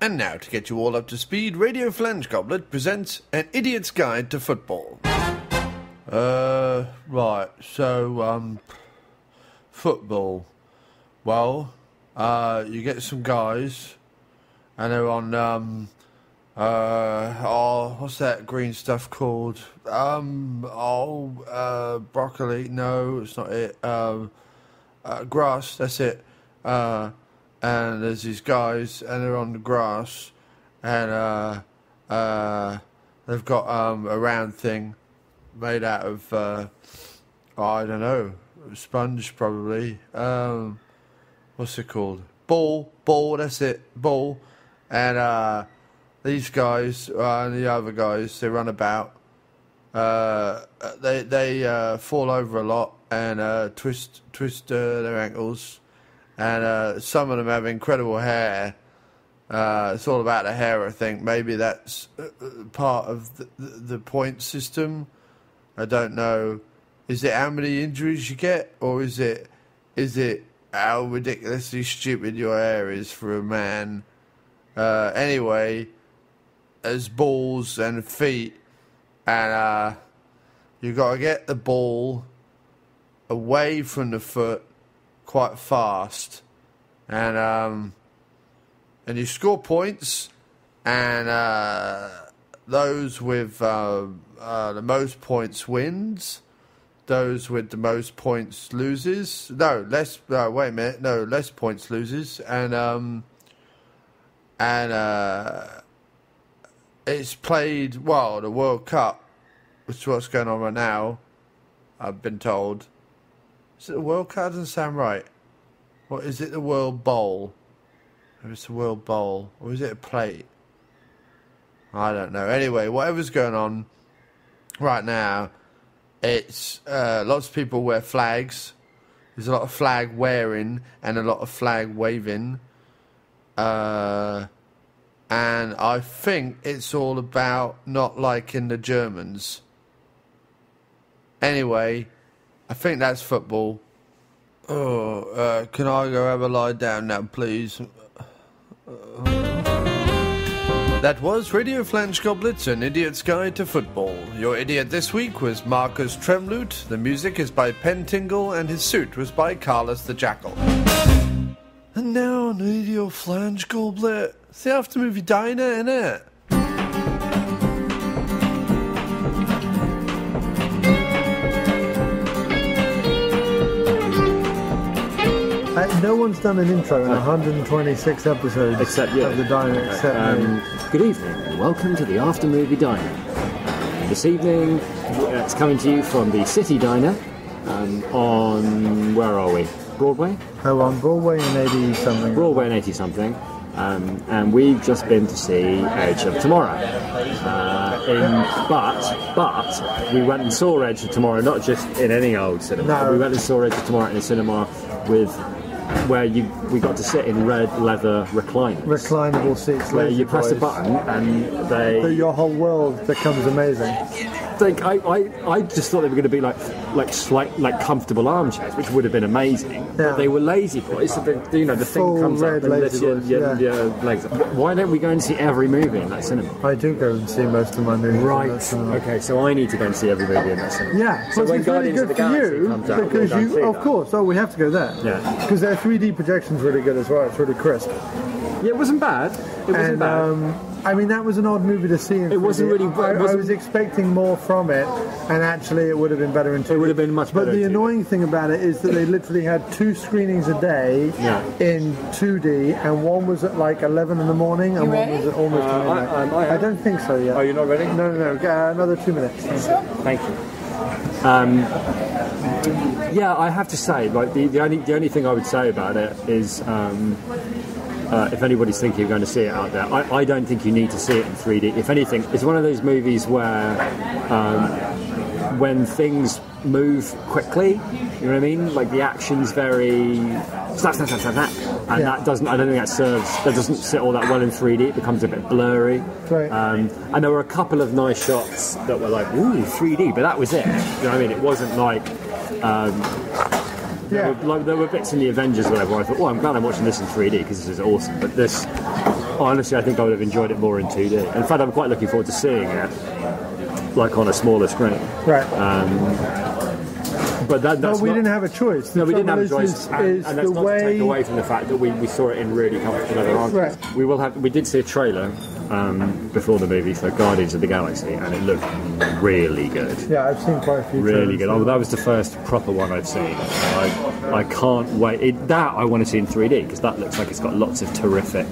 And now, to get you all up to speed, Radio Flange Goblet presents An Idiot's Guide to Football. Right, so, football. Well, you get some guys, and they're on, what's that green stuff called? Broccoli, no, it's not it, grass, that's it, and there's these guys, and they're on the grass, and they've got a round thing made out of I don't know, sponge probably. What's it called? Ball. That's it. Ball. And these guys and the other guys, they run about. They fall over a lot and twist their ankles. And some of them have incredible hair. It's all about the hair, I think. Maybe that's part of the point system. I don't know. Is it how many injuries you get, or is it how ridiculously stupid your hair is for a man? Anyway, there's balls and feet, and you got to get the ball away from the foot quite fast, and you score points, and those with the most points wins. Those with the most points loses. No, less. Wait a minute. No, less points loses, and it's played. Well, the World Cup, which is what's going on right now. I've been told. Is it the World Cup? Doesn't sound right. What is it? The World Bowl? Maybe it's the World Bowl, or is it a plate? I don't know. Anyway, whatever's going on right now, it's lots of people wear flags. There's a lot of flag wearing and a lot of flag waving. And I think it's all about not liking the Germans. Anyway, I think that's football. Can I go have a lie down now, please? That was Radio Flange Goblets, An Idiot's Guide to Football. Your idiot this week was Marcus Tremlute. The music is by Pentingle, and his suit was by Carlos the Jackal. And now on Radio Flange Goblet, it's the after movie diner, innit? No one's done an intro in 126 episodes except you. Of the diner, except me. Good evening and welcome to the After Movie Diner. This evening, it's coming to you from the City Diner on, where are we? Broadway? Oh, on Broadway and 80-something. Broadway and 80-something. And we've just been to see Edge of Tomorrow. But we went and saw Edge of Tomorrow, not just in any old cinema. No. We went and saw Edge of Tomorrow in a cinema where we got to sit in red leather recliners. Reclinable seats. Where you press a button and your whole world becomes amazing. I just thought they were going to be like comfortable armchairs, which would have been amazing. Yeah. But they were lazy boys. So the thing comes up and lifts your legs up. Why don't we go and see every movie in that cinema? I do go and see most of my movies. Right. Okay, so I need to go and see every movie in that cinema. Yeah. So when it's really good for you because you, of course. Oh, we have to go there. Yeah. Because their 3D projection's really good as well. It's really crisp. Yeah, it wasn't bad. It wasn't bad. I mean, that was an odd movie to see in 3D. It wasn't really... I was expecting more from it, and actually it would have been better in 2D. It would have been much better. But the annoying thing about it is that they literally had 2 screenings a day in 2D, and one was at like 11 in the morning, and one was at almost midnight. I don't think so yet. Oh, you're not ready? No. Another 2 minutes. Sure. Thank you. Yeah, I have to say, like the only thing I would say about it is, if anybody's thinking of going to see it out there, I don't think you need to see it in 3D. If anything, it's one of those movies where when things move quickly, you know what I mean? Like the action's very snap, and that doesn't. I don't think that doesn't sit all that well in 3D. It becomes a bit blurry. Right. And there were a couple of nice shots that were like, ooh, 3D, but that was it. You know what I mean? It wasn't like. There were bits in the Avengers or whatever where I thought, I'm glad I'm watching this in 3D because this is awesome. But this Honestly, I think I would have enjoyed it more in 2D. In fact, I'm quite looking forward to seeing it, like on a smaller screen. Right. But that's we didn't have a choice. No, we didn't have a choice, and that's the not to take away from the fact that we saw it in really comfortable leather armchairs. Right. We did see a trailer before the movie for Guardians of the Galaxy, and it looked really good. Yeah, I've seen quite a few. Really good. Oh, that was the first proper one I've seen. I can't wait. That I want to see in 3D because that looks like it's got lots of terrific,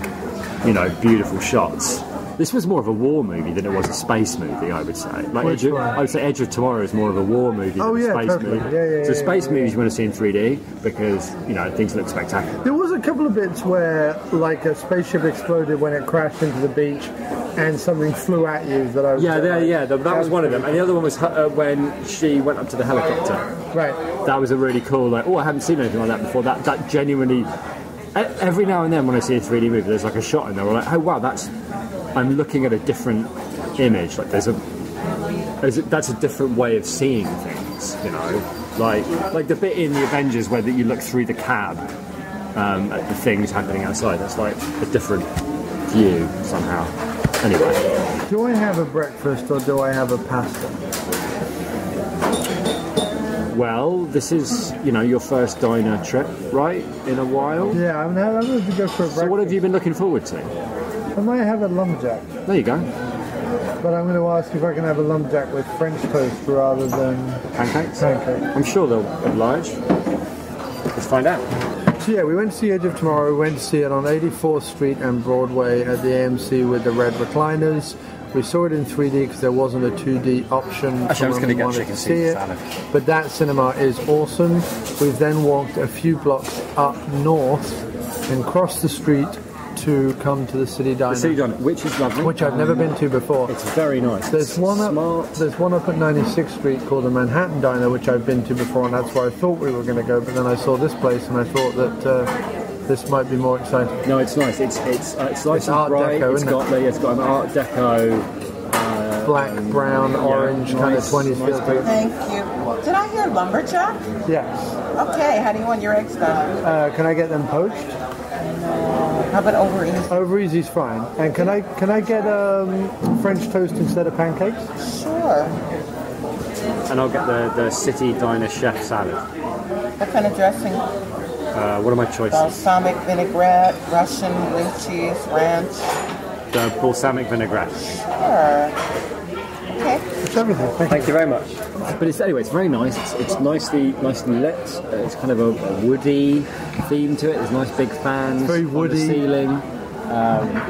beautiful shots. This was more of a war movie than it was a space movie, I would say. Like I would say Edge of Tomorrow is more of a war movie than a space movie. So space movies you want to see in 3D because, things look spectacular. There was a couple of bits where, like, a spaceship exploded when it crashed into the beach and something flew at you that I was... That was one of them. And the other one was when she went up to the helicopter. Right. That was a really cool, I haven't seen anything like that before. That genuinely... Every now and then when I see a 3D movie, there's like a shot in there where I'm like, oh wow, I'm looking at a different image. Like that's a different way of seeing things, Like the bit in the Avengers where you look through the cab at the things happening outside. That's like a different view somehow. Anyway. Do I have a breakfast or do I have a pasta? Well, this is, your first diner trip, right? In a while? Yeah, I'm going to go for a breakfast. So what have you been looking forward to? I might have a lumberjack. There you go. But I'm going to ask if I can have a lumberjack with French toast rather than... Pancakes? Pancakes. I'm sure they'll oblige. Let's find out. So yeah, we went to see Edge of Tomorrow. We went to see it on 84th Street and Broadway at the AMC with the red recliners. We saw it in 3D because there wasn't a 2D option. Actually, I was going to get chicken Caesar salad. But that cinema is awesome. We've then walked a few blocks up north and crossed the street to come to the City Diner. The City Diner, which is lovely. Which I've never been to before. It's very nice. There's one up at 96th Street called the Manhattan Diner, which I've been to before, and that's where I thought we were going to go. But then I saw this place, and I thought that this might be more exciting. No, it's nice. It's nice and Art bright. Deco, It's got an Art Deco. Black, brown, orange, kind of 20s feel to it. Thank you. Did I hear lumberjack? Yes. Okay, how do you want your eggs done? Can I get them poached? How about over easy? Over easy's fine. And can I get French toast instead of pancakes? Sure. And I'll get the City Diner chef salad. What kind of dressing? What are my choices? Balsamic vinaigrette, Russian blue cheese, ranch. The balsamic vinaigrette. Sure. Okay. It's everything. Thank you very much. But it's very nice. It's nicely lit. It's kind of a woody theme to it. There's nice big fans very woody. on the ceiling.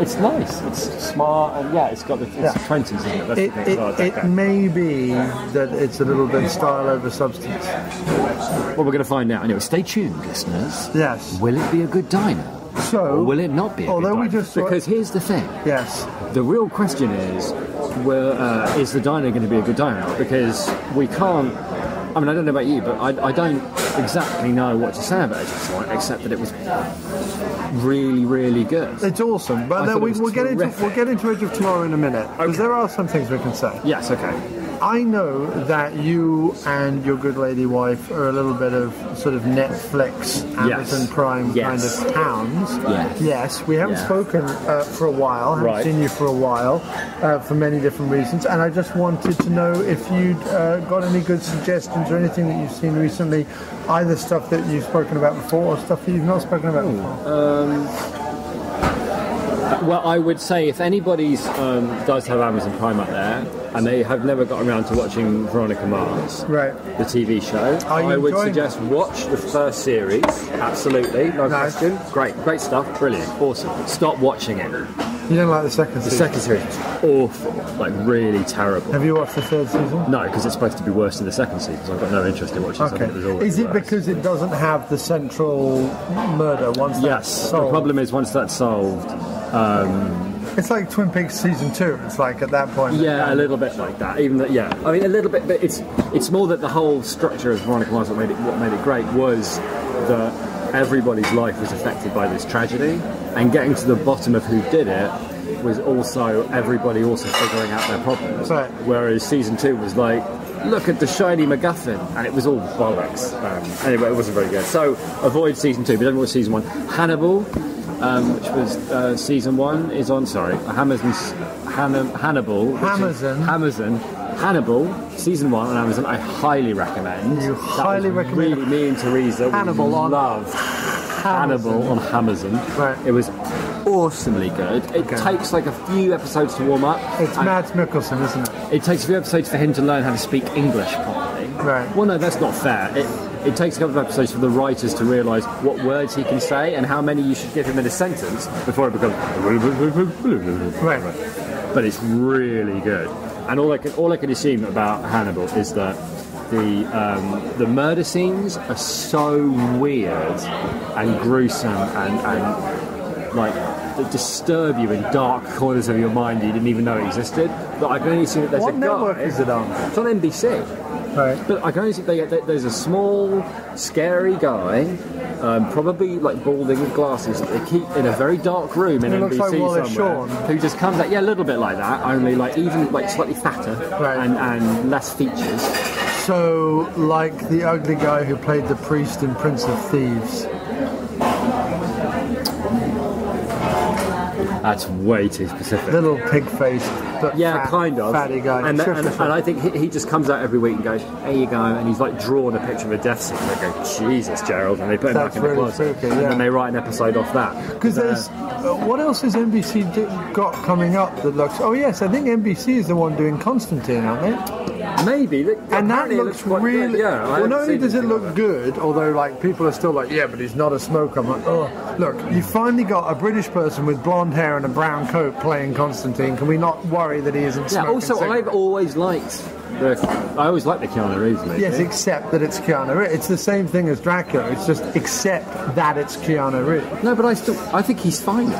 It's nice. It's smart, and it's got the 20s, isn't it? That's the thing. It may be that it's a little bit style over substance. Well, we're going to find out. Anyway, stay tuned, listeners. Yes. Will it be a good diner? So, or will it not be a good diner? Because here's the thing. Yes. The real question is the diner going to be a good diner? Because we can't... I mean, I don't know about you, but I don't exactly know what to say about it except that it was really, really good. It's awesome. But then we'll get into Edge of Tomorrow in a minute. Because there are some things we can say. Yes, okay. I know that you and your good lady wife are a little bit of sort of Netflix, Amazon Prime kind of hounds. Yes, we haven't spoken for a while, haven't seen you for a while, for many different reasons, and I just wanted to know if you'd got any good suggestions or anything that you've seen recently, either stuff that you've spoken about before or stuff that you've not spoken about before. Well, I would say if anybody's does have Amazon Prime up there and they have never got around to watching Veronica Mars, the TV show, I would suggest watch the first series. Absolutely, no question. Great stuff, brilliant, awesome. Stop watching it. You don't like the second season? The second series is awful, like really terrible. Have you watched the third season? No, because it's supposed to be worse than the second season, so I've got no interest in watching something that was already Is it worse. because it doesn't have the central murder once that's solved? The problem is once that's solved... it's like Twin Peaks season 2. It's like at that point. Yeah, a little bit like that. Even that, I mean, a little bit, but it's more that the whole structure of Veronica Mars, what made it great was that everybody's life was affected by this tragedy, and getting to the bottom of who did it was also everybody also figuring out their problems. Right. Whereas season 2 was like, look at the shiny MacGuffin, and it was all bollocks. Anyway, it wasn't very good. So avoid season 2, but don't watch season 1. Hannibal. which was season 1, is on. Sorry, Hannibal. Hannibal, season 1 on Amazon. I highly recommend. You highly recommend. Really, me and Teresa loved Hannibal on Amazon. Right. It was awesomely good. It takes like a few episodes to warm up. It's Mads Mikkelsen, isn't it? It takes a few episodes for him to learn how to speak English properly. Right. Well, no, that's not fair. It takes a couple of episodes for the writers to realise what words he can say and how many you should give him in a sentence before it becomes... Right. But it's really good. And all I can assume about Hannibal is that the murder scenes are so weird and gruesome and like that disturb you in dark corners of your mind you didn't even know existed. But I can only assume that there's what a guy... What network is it on? It's on NBC. Right. But I can only see there's a small, scary guy, probably like balding with glasses, that they keep in a very dark room in NBC like Wallace somewhere, who just comes out, a little bit like that, only like even like slightly fatter and less features. So, like the ugly guy who played the priest in Prince of Thieves. That's way too specific. Little pig-faced, but kind of fatty guy. And I think he just comes out every week and goes, "There you go," and he's like drawn a picture of a death scene. They go, "Jesus, Gerald," and they put him back in the closet, and then they write an episode off that. Because there's what else has NBC got coming up that looks? Oh yes, I think NBC is the one doing Constantine, aren't they? Maybe, and that looks really good. Yeah, well, not only does it look good, although like people are still like, yeah, but he's not a smoker. I'm like, oh, look, you finally got a British person with blonde hair and a brown coat playing Constantine. Can we not worry that he isn't smoking? Yeah. Also, cigarettes? I always liked the Keanu Reeves movie. Yes, except that it's Keanu Reeves. It's the same thing as Dracula. It's just except that it's Keanu Reeves. No, but I think he's fine.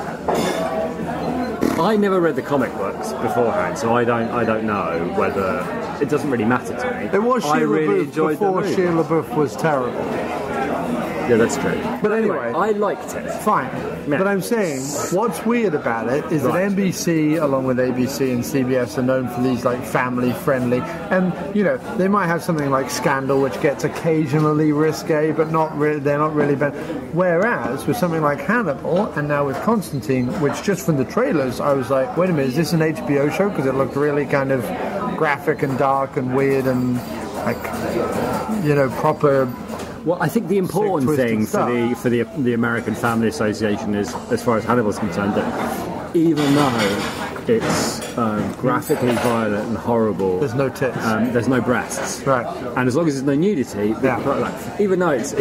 I never read the comic books beforehand, so I don't know whether it doesn't really matter to me. It was Shia LaBeouf before Shia LaBeouf was terrible. Yeah, that's true. But anyway, I liked it. Fine. Yeah. But I'm saying, what's weird about it is that NBC, along with ABC and CBS, are known for these like family-friendly, and you know they might have something like Scandal, which gets occasionally risque, but they're not really bad. Whereas with something like Hannibal, and now with Constantine, which just from the trailers, I was like, wait a minute, is this an HBO show? Because it looked really kind of graphic and dark and weird and like, you know, proper. Well, I think the important thing for the American Family Association is, as far as Hannibal's concerned, that even though it's graphically violent and horrible, there's no tits, there's no breasts, right? And as long as there's no nudity, even though it's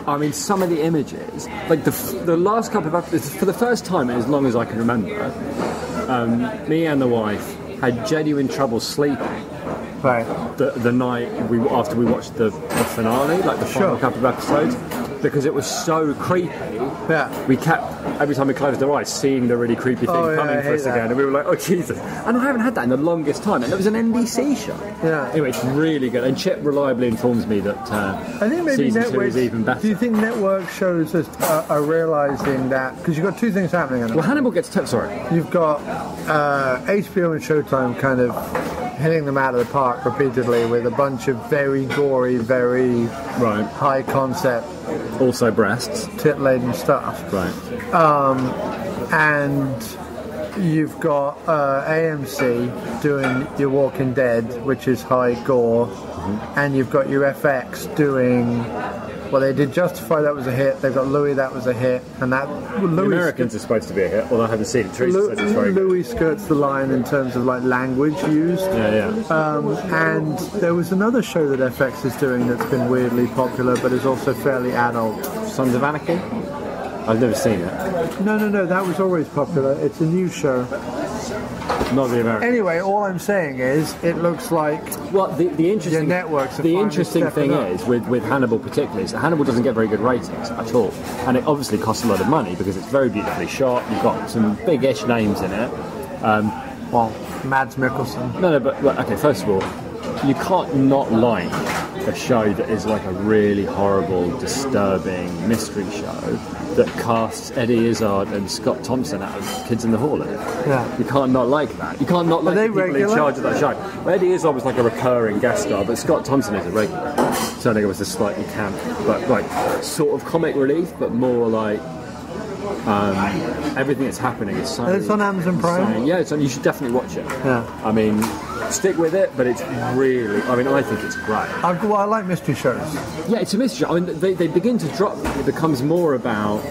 I mean, some of the images, like the last couple of episodes, for the first time as long as I can remember, me and the wife had genuine trouble sleeping. Right. The night after we watched the finale, like the final couple of episodes, because it was so creepy. Yeah. We kept, every time we closed our eyes, seeing the really creepy thing coming for us again, and we were like, oh Jesus. And I haven't had that in the longest time, and it was an NBC show. Yeah. Anyway, it's really good, and Chip reliably informs me that I think maybe season 2 is even better. Do you think network shows are realising that, because you've got two things happening in it. Well, Hannibal gets You've got HBO and Showtime kind of hitting them out of the park repeatedly with a bunch of very gory, very high concept, also breasts, tit-laden stuff. Right. And you've got AMC doing your Walking Dead, which is high gore, and you've got your FX doing. Well, they did Justify, that was a hit. They've got Louis, that was a hit, and that. The Americans are supposed to be a hit, although I haven't seen it. Teresa said it's very Louis skirts the line in terms of like language used. Yeah. And there was another show that FX is doing that's been weirdly popular, but is also fairly adult. Sons of Anarchy. I've never seen it. No, that was always popular. It's a new show. Not the American. Anyway, all I'm saying is, it looks like the interesting networks. The interesting thing is with Hannibal particularly is that Hannibal doesn't get very good ratings at all, and it obviously costs a lot of money because it's very beautifully shot. You've got some big-ish names in it. Well, Mads Mikkelsen. No, but okay. First of all, you can't not like a show that is like a really horrible, disturbing mystery show that casts Eddie Izzard and Scott Thompson out of Kids in the Hall in it. Yeah. You can't not like that. You can't not like the people in charge of that show. Well, Eddie Izzard was like a recurring guest star, but Scott Thompson is a regular. So I think it was a slightly camp, but like sort of comic relief, but more like Everything that's happening is so... It's on Amazon Prime? Insane. Yeah, you should definitely watch it. Yeah. I mean, stick with it, but it's really... I mean, I think it's great. I like mystery shows. Yeah, it's a mystery show. I mean, they begin to drop... It becomes more about...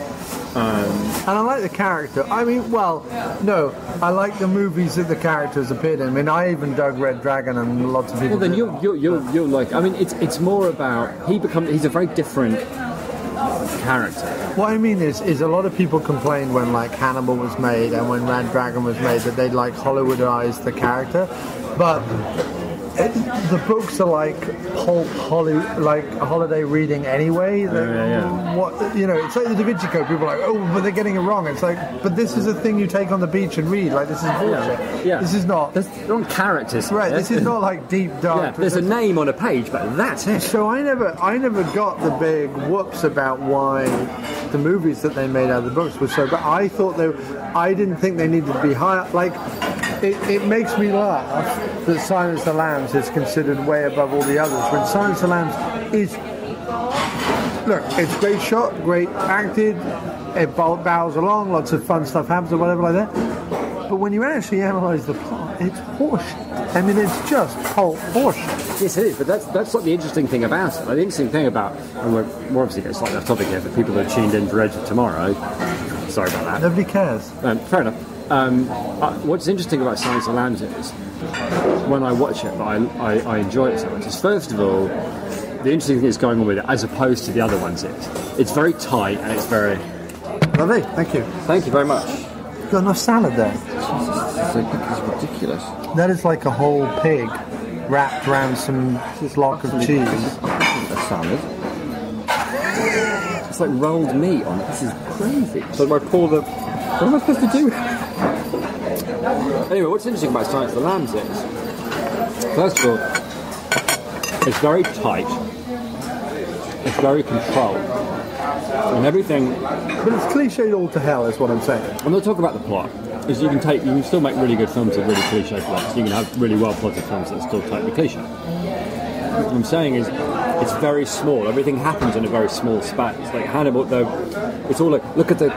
and I like the character. I mean, well, no, I like the movies that the characters appeared in. I mean, I even dug Red Dragon, and lots of people. Well, then you're like. I mean, it's more about he's a very different character. What I mean is a lot of people complained when like Hannibal was made and when Red Dragon was made that they'd like Hollywoodized the character, but. The books are like like a holiday reading anyway. What it's like the Da Vinci Code. People are like, oh, but they're getting it wrong. It's like, but this is a thing you take on the beach and read. Like, this is bullshit. Yeah. This is not. There's wrong characters. Right. This is not like deep dark. Yeah, there's a name on a page, but that's it. So I never got the big whoops about why the movies that they made out of the books were so. But I thought I didn't think they needed to be higher. Like. It makes me laugh that Silence of the Lambs is considered way above all the others. When Silence of the Lambs is... Look, it's great shot, great acted, it bows along, lots of fun stuff happens or whatever like that. But when you actually analyse the plot, it's horseshit. I mean, it's just horseshit. Yes, it is, but that's like the interesting thing about it. The interesting thing about... And we're obviously getting slightly off topic here, for people that are tuned in for Edge of Tomorrow. Sorry about that. Nobody cares. Fair enough. What's interesting about Silence of the Lambs is when I watch it, but I enjoy it so much, is first of all, the interesting thing that's going on with it as opposed to the other ones is it's very tight and it's very... Lovely, thank you. Thank you very much. You've got enough salad there. It's ridiculous. That is like a whole pig wrapped around some block of cheese. A salad. It's like rolled meat on it. This is crazy. So if I pour the... What am I supposed to do? Anyway, what's interesting about Silence of the Lambs is, first of all, it's very tight, it's very controlled, and everything... But it's cliched all to hell, is what I'm saying. I'm not talking about the plot, because you can still make really good films with really cliche plots, you can have really well-plotted films that are still tightly cliche. What I'm saying is, it's very small, everything happens in a very small space. Like Hannibal, though, it's all like, look at the...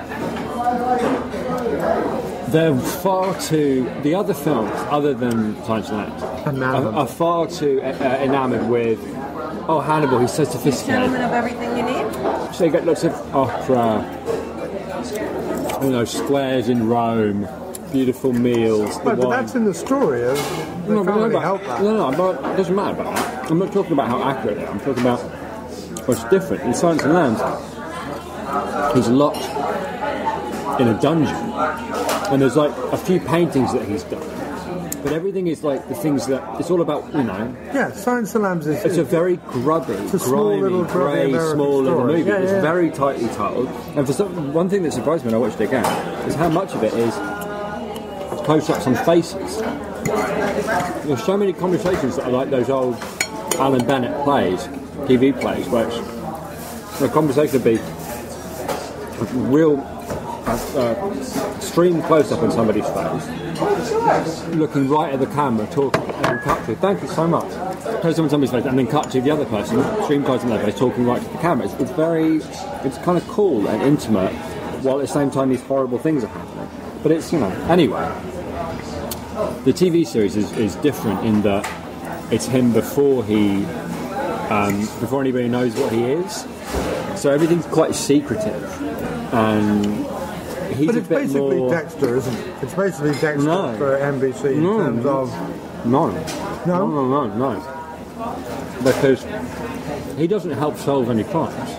They're far too... The other films, other than Silence of the Lambs, are far too enamoured with, oh, Hannibal, he's so sophisticated. Gentlemen of everything you need. So you get lots of opera, squares in Rome, beautiful meals. But that's in the story. No, but it doesn't matter about that. I'm not talking about how accurate they are. I'm talking about what's different. In Silence of the Lambs, he's locked in a dungeon. And there's like a few paintings that he's done, but everything is like the things that it's all about. Yeah, Silence of the Lambs is. It's a very grubby, grimy, grey, small little movie. It's very tightly titled. And for one thing that surprised me when I watched it again is how much of it is close-ups on faces. There's so many conversations that are like those old Alan Bennett plays, TV plays, where a conversation would be real. Stream close up on somebody's face, looking right at the camera, talking, and then cut to. Thank you so much. Close up on somebody's face, and then cut to the other person, stream close on their face, talking right to the camera. It's kind of cool and intimate, while at the same time these horrible things are happening. But it's anyway. The TV series is different in that it's him before anybody knows what he is. So everything's quite secretive, and. But it's basically more... Dexter, isn't it? It's basically Dexter for NBC in terms of... No. Because he doesn't help solve any crimes.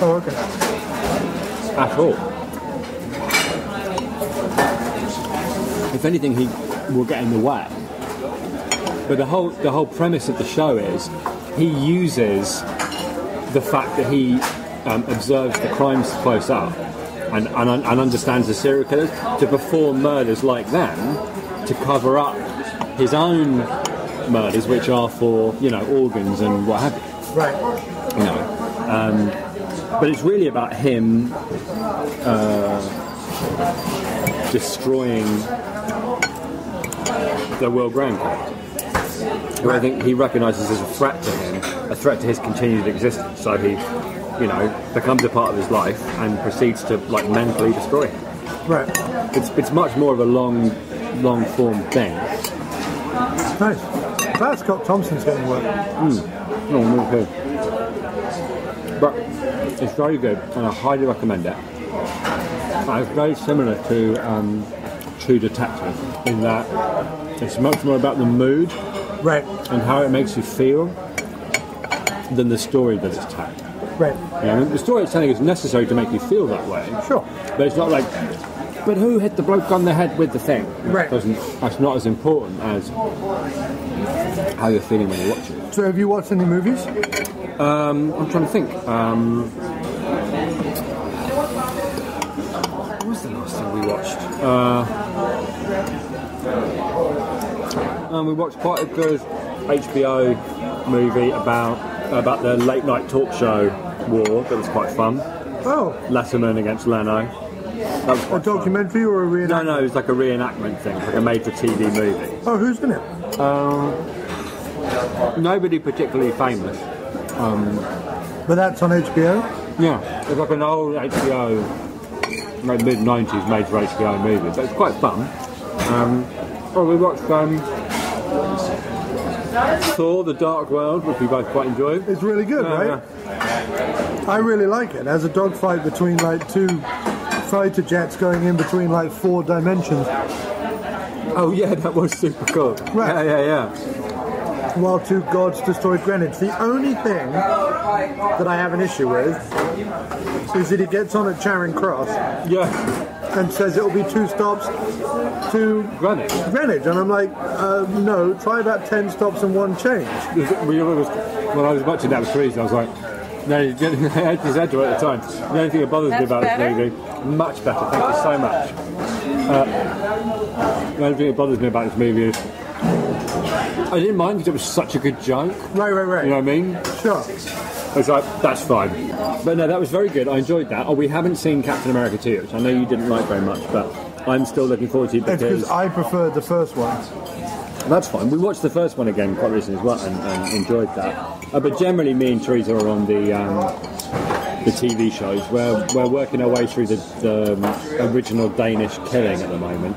Oh, okay. At all. If anything, he will get in the way. But the whole premise of the show is he uses the fact that he observes the crimes close up and understands the serial killers to perform murders like them to cover up his own murders, which are for organs and what have you. Right. But it's really about him destroying the Will Graham character, who I think he recognises as a threat to him, a threat to his continued existence. So he becomes a part of his life and proceeds to like mentally destroy him. Right. It's much more of a long form thing. Nice. Glad Scott Thompson's getting work. No, me too. But it's very good, and I highly recommend it. It's very similar to True Detective in that it's much more about the mood, right, and how it makes you feel than the story that it's telling. Right. The story it's telling is necessary to make you feel that way. Sure. But it's not like, but who hit the bloke on the head with the thing? Right. That's not as important as how you're feeling when you watch it. So have you watched any movies? I'm trying to think. What was the last thing we watched? We watched quite a good HBO movie about the late night talk show war. That was quite fun. Oh. Letterman against Leno. That was a documentary or a reenactment? No, it was like a reenactment thing, like a made-for-TV movie. Oh, who's in it? Nobody particularly famous. But that's on HBO? Yeah, it's like an old HBO, like mid-90s made for HBO movie, but it's quite fun. We watched Thor: The Dark World, which we both quite enjoyed. It's really good, right? Yeah. I really like it. There's a dogfight between like two fighter jets going in between like 4 dimensions. Oh yeah, that was super cool. Right. Yeah. While 2 gods destroyed Greenwich. The only thing that I have an issue with is that he gets on at Charing Cross. Yeah. And says it'll be 2 stops to Greenwich. And I'm like, no, try about 10 stops and 1 change. When I was watching that with Teresa, I was like, no, he had his head right at the time. The only thing that bothers me about this movie, much better, thank you so much. The only thing that bothers me about this movie is I didn't mind because it was such a good joke. Right. You know what I mean? Sure. It's like, that's fine. But no, that was very good. I enjoyed that. We haven't seen Captain America 2, which I know you didn't like very much, but I'm still looking forward to it because I preferred the first one. That's fine. We watched the first one again quite recently as well and enjoyed that. But generally, me and Teresa are on the TV shows. We're working our way through the original Danish Killing at the moment.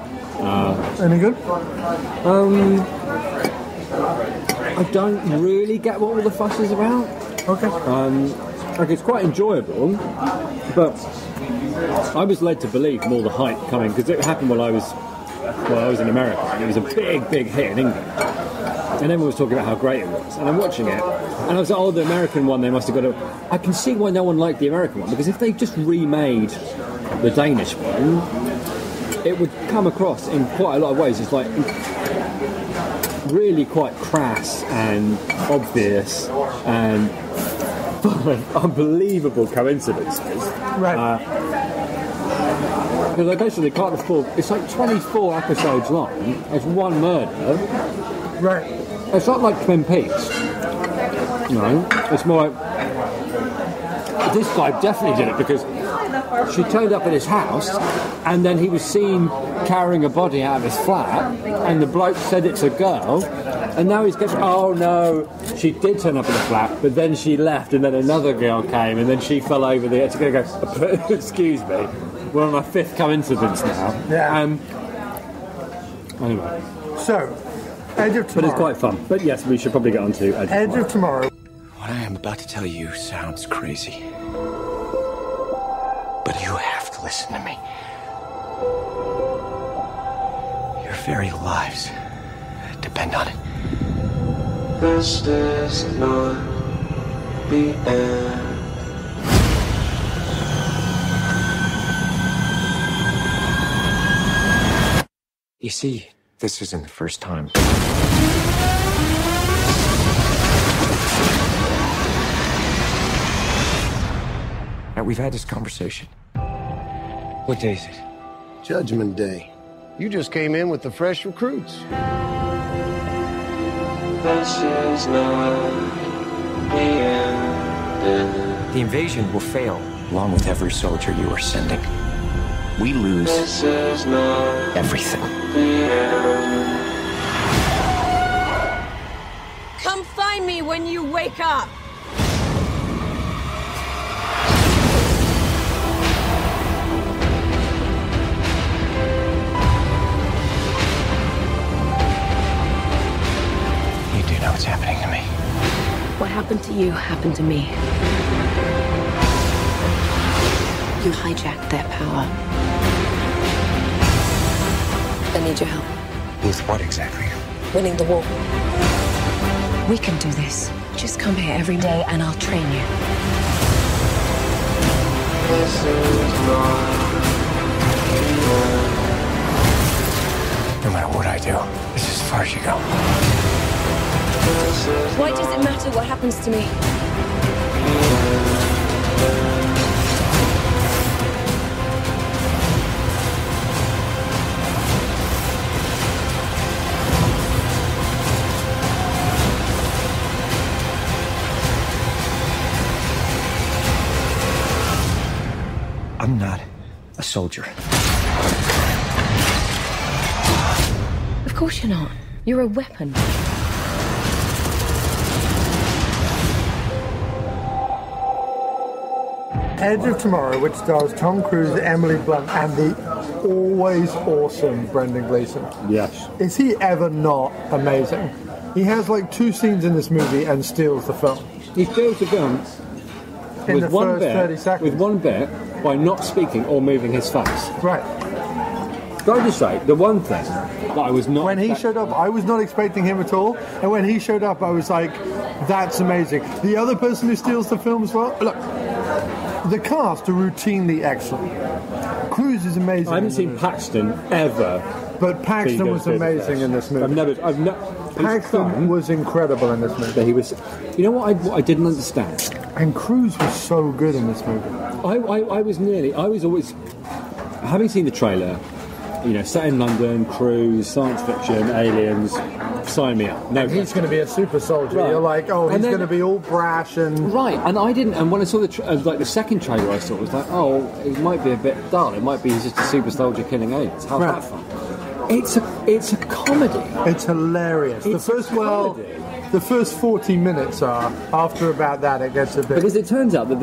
Any good? I don't really get what all the fuss is about. Okay. It's quite enjoyable, but I was led to believe more the hype coming because it happened while I was in America. And it was a big hit in England, and everyone was talking about how great it was. And I'm watching it, and I was like, "Oh, the American one, they must have got a." I can see why no one liked the American one because if they just remade the Danish one, it would come across in quite a lot of ways. It's like really quite crass and obvious and unbelievable coincidences. Right. Because I basically can't afford. It's like 24 episodes long. It's one murder. Right. It's not like Twin Peaks. It's more like this guy definitely did it because she turned up at his house and then he was seen carrying a body out of his flat and the bloke said it's a girl and now he's getting, oh no, she did turn up at the flat but then she left and then another girl came and then she fell over the edge. Go, excuse me, we're on our 5th coincidence now. Yeah. Anyway. So, Edge of Tomorrow. But it's quite fun. But yes, we should probably get on to Edge of Tomorrow. What I am about to tell you sounds crazy. But you have to listen to me. Your very lives depend on it. This is not the end. You see, this isn't the first time. Now, we've had this conversation. What day is it? Judgment Day. You just came in with the fresh recruits. This is not the end. The invasion will fail, along with every soldier you are sending. We lose This is not everything. the end. Come find me when you wake up. happened to you happened to me. You hijacked their power. I need your help. With what exactly? Winning the war. We can do this. Just come here every day and I'll train you. This is not No matter what I do, it's as far as you go. Why does it matter what happens to me? I'm not a soldier. Of course you're not. You're a weapon. Edge of Tomorrow, which stars Tom Cruise, Emily Blunt, and the always awesome Brendan Gleeson. Yes. Is he ever not amazing? He has like 2 scenes in this movie and steals the film. He steals the film in the first 30 seconds. With one bit, by not speaking or moving his face. Right. Can I just say, the one thing that I was not... When he showed up, I was not expecting him at all. And when he showed up, I was like, that's amazing. The other person who steals the film as well... Look, the cast are routinely excellent. Cruise is amazing. I haven't seen Paxton ever. But Paxton was amazing in this movie. Paxton was incredible in this movie. But he was... You know what I didn't understand? And Cruise was so good in this movie. I was always... Having seen the trailer... You know, set in London, cruise, science fiction, aliens, sign me up. No, he's going to be a super soldier. Right. You're like, oh, he's going to be all brash and... Right, and I didn't... And when I saw the second trailer I saw, it was like, oh, it might be a bit dull. It might be he's just a super soldier killing aliens. How's that fun? It's a comedy. It's hilarious. The first 40 minutes are. After about that, it gets a bit... Because it turns out that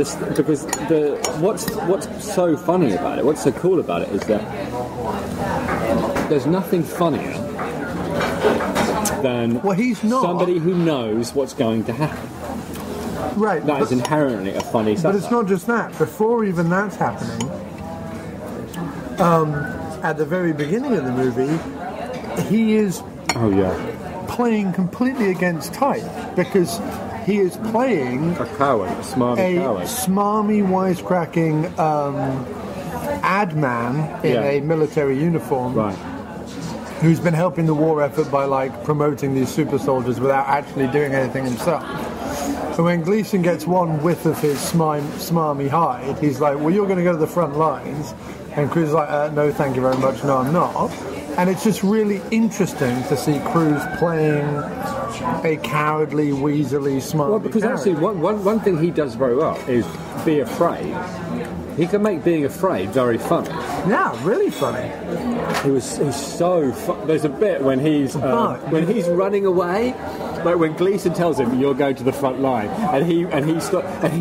what's so funny about it, what's so cool about it is that there's nothing funnier than somebody who knows what's going to happen. Right. That is inherently a funny subject. But it's not just that. Before even that's happening, at the very beginning of the movie, he is playing completely against type because he is playing a coward, a smarmy, wisecracking ad man in a military uniform. Right. Who's been helping the war effort by like promoting these super soldiers without actually doing anything himself. So when Gleeson gets one whiff of his smarmy hide, he's like, well, you're going to go to the front lines. And Cruise is like, no, thank you very much, no, I'm not. And it's just really interesting to see Cruise playing a cowardly, weaselly, smarmy Well, because character. actually one thing he does very well is be afraid. He can make being afraid very funny. Yeah, really funny. He's so fun. There's a bit when he's running away, like when Gleeson tells him you're going to the front line, and he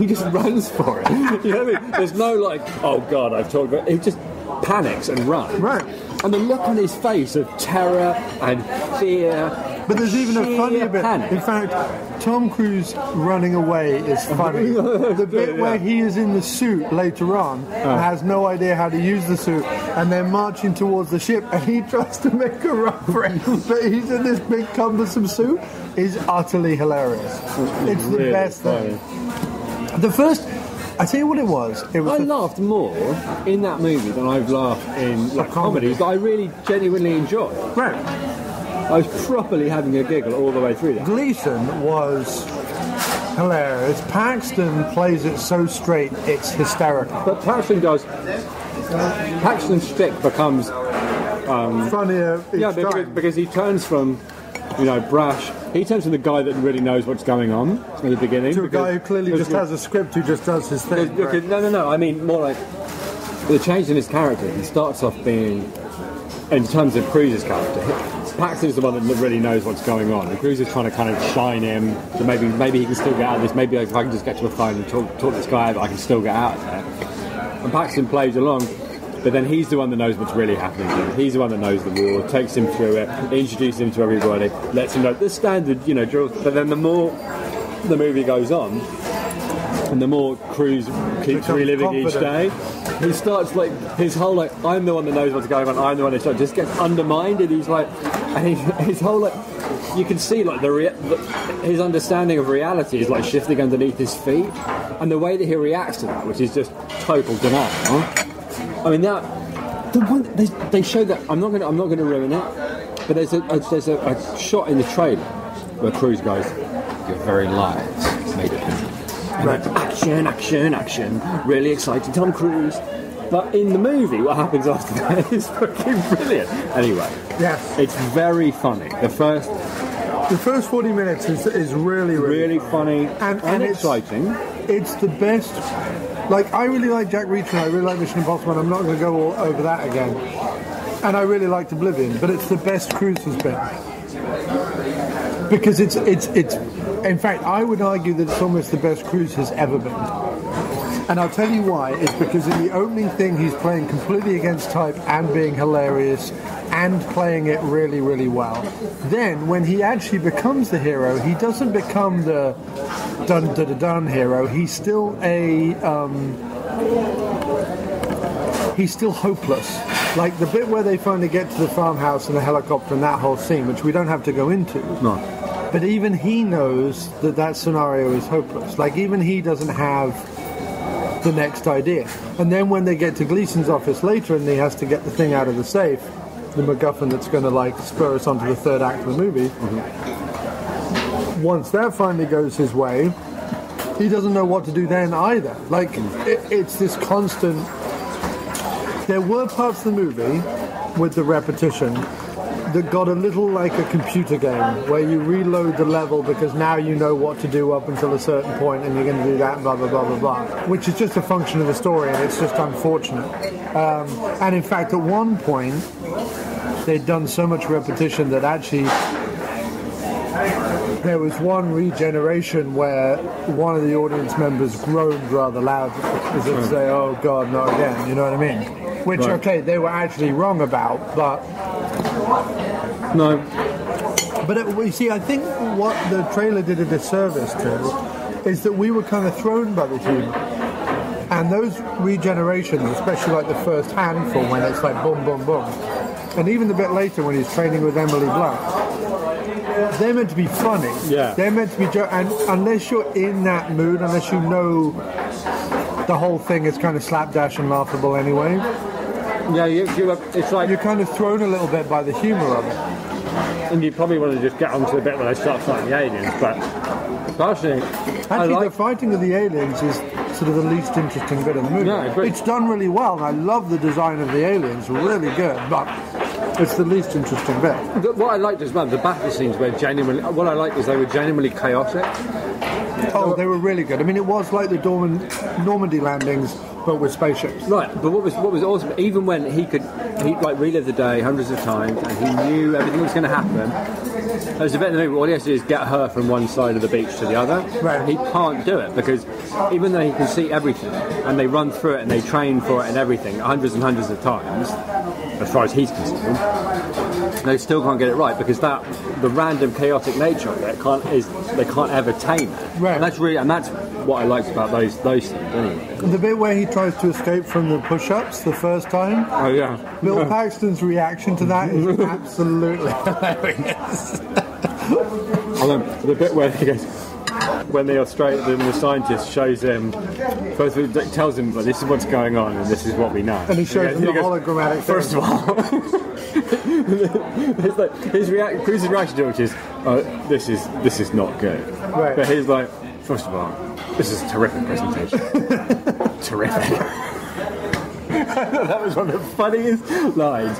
just runs for it. You know what I mean? There's no like, oh God, I've talked about. He just panics and runs. Right. And the look on his face of terror and fear. But there's even a funnier bit. Panic. In fact, Tom Cruise running away is funny. The bit where he is in the suit later on and has no idea how to use the suit, and they're marching towards the ship, and he tries to make a run for it, but he's in this big cumbersome suit, is utterly hilarious. It's the really best funny. thing. The first... I tell you what it was. I laughed more in that movie than I've laughed in comedies that I really genuinely enjoy. Right. I was properly having a giggle all the way through that. Gleeson was hilarious. Paxton plays it so straight, it's hysterical. But Paxton's stick becomes funnier each time. because he turns from brash. He turns from the guy that really knows what's going on in the beginning to a guy who clearly just has a script who just does his thing. Right? No. I mean more like the change in his character. He starts off being, in terms of Cruise's character, Paxton's the one that really knows what's going on. And Cruise is trying to kind of shine him. So maybe he can still get out of this. Maybe if I can just get to the phone and talk this guy out, I can still get out of there. And Paxton plays along. But then he's the one that knows what's really happening to him. He's the one that knows the war, takes him through it, introduces him to everybody, lets him know the standard, drills. But then the more the movie goes on, and the more Cruise keeps reliving each day, he starts like his whole like I'm the one that knows what's going on. I'm the one that just gets undermined, and he's like, and his whole like you can see like his understanding of reality is like shifting underneath his feet, and the way that he reacts to that, which is just total denial. I mean that the one they show that I'm not going to ruin it, but there's a shot in the trailer where Cruise goes, "Your very lives made it happen." Right. Action, really exciting Tom Cruise. But in the movie, what happens after that is fucking brilliant. Anyway, yes, it's very funny. The first 40 minutes is really funny and exciting. It's the best. Like, I really like Jack Reacher, and I really like Mission Impossible, and I'm not going to go all over that again. And I really liked Oblivion, but it's the best Cruise has been. Because it's in fact, I would argue that it's almost the best Cruise has ever been. And I'll tell you why. It's because in the opening thing, he's playing completely against type and being hilarious and playing it really, really well. Then, when he actually becomes the hero, he doesn't become the dun-da-da-dun hero. He's still he's still hopeless. Like the bit where they finally get to the farmhouse and the helicopter and that whole scene, which we don't have to go into. No. But even he knows that scenario is hopeless. Like, even he doesn't have the next idea. And then when they get to Gleason's office later and he has to get the thing out of the safe, the MacGuffin that's going to, like, spur us onto the third act of the movie, once that finally goes his way, he doesn't know what to do then either. Like, it's this constant... There were parts of the movie with the repetition that got a little like a computer game where you reload the level because now you know what to do up until a certain point and you're going to do that, blah, blah, blah, blah, blah, which is just a function of the story, and it's just unfortunate. And in fact, at one point, they'd done so much repetition that actually there was one regeneration where one of the audience members groaned rather loudly as if to say, "Oh God, not again," you know what I mean? Which, right. Okay, they were actually wrong about, but... No. But you see, I think what the trailer did a disservice to is that we were kind of thrown by the humor. And those regenerations, especially like the first handful when it's like boom, boom, boom, and even the bit later when he's training with Emily Blunt, they're meant to be funny. Yeah. They're meant to be... And unless you're in that mood, unless you know the whole thing is kind of slapdash and laughable anyway... Yeah, it's like... You're kind of thrown a little bit by the humour of it. And you probably want to just get onto the bit where they start fighting the aliens, but... Personally, the fighting of the aliens is sort of the least interesting bit of the movie. Yeah, it's done really well, and I love the design of the aliens, really good, but it's the least interesting bit. What I liked as well, the battle scenes were genuinely... What I liked is they were genuinely chaotic. Oh, they were really good. I mean, it was like the Normandy landings, but with spaceships. Right, but what was awesome, even when he like relive the day hundreds of times, and he knew everything was going to happen. There's a bit in the movie where all he has to do is get her from one side of the beach to the other. Right. He can't do it because even though he can see everything, and they run through it and they train for it and everything hundreds and hundreds of times, as far as he's concerned, they still can't get it right because the random chaotic nature of it they can't ever tame it. Right. And that's what I liked about those things anyway. The bit where he tries to escape from the push-ups the first time. Oh yeah. Bill Paxton's reaction to that is absolutely hilarious. The bit where he goes, when the scientist shows him, first of all, tells him, well, this is what's going on and this is what we know. And he shows him the hologrammatic first of all, it's like Cruise's reaction to it, which is, this is not good. Right. But he's like, first of all, this is a terrific presentation. Terrific. That was one of the funniest lines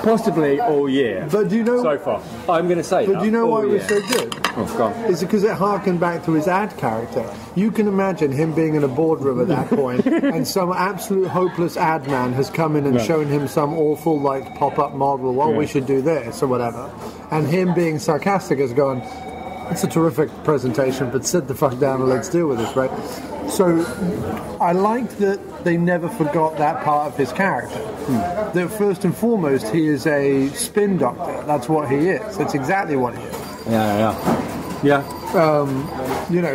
possibly all year. But do you know so far? I'm going to say. But do you know why it was so good? Oh, God. It's because it harkened back to his ad character. You can imagine him being in a boardroom at that point, and some absolute hopeless ad man has come in and shown him some awful like pop-up model. Well, we should do this or whatever, and him being sarcastic has gone, "It's a terrific presentation, but sit the fuck down and let's deal with this," right? So I liked that they never forgot that part of his character. That first and foremost, he is a spin doctor. That's what he is. That's exactly what he is. Yeah.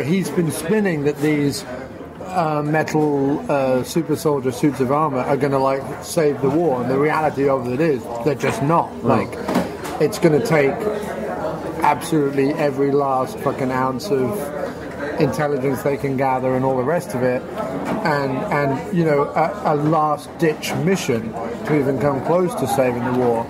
he's been spinning that these metal super soldier suits of armor are going to like save the war, and the reality of it is they're just not. Like, it's going to take absolutely every last fucking ounce of intelligence they can gather and all the rest of it, and a last ditch mission to even come close to saving the war.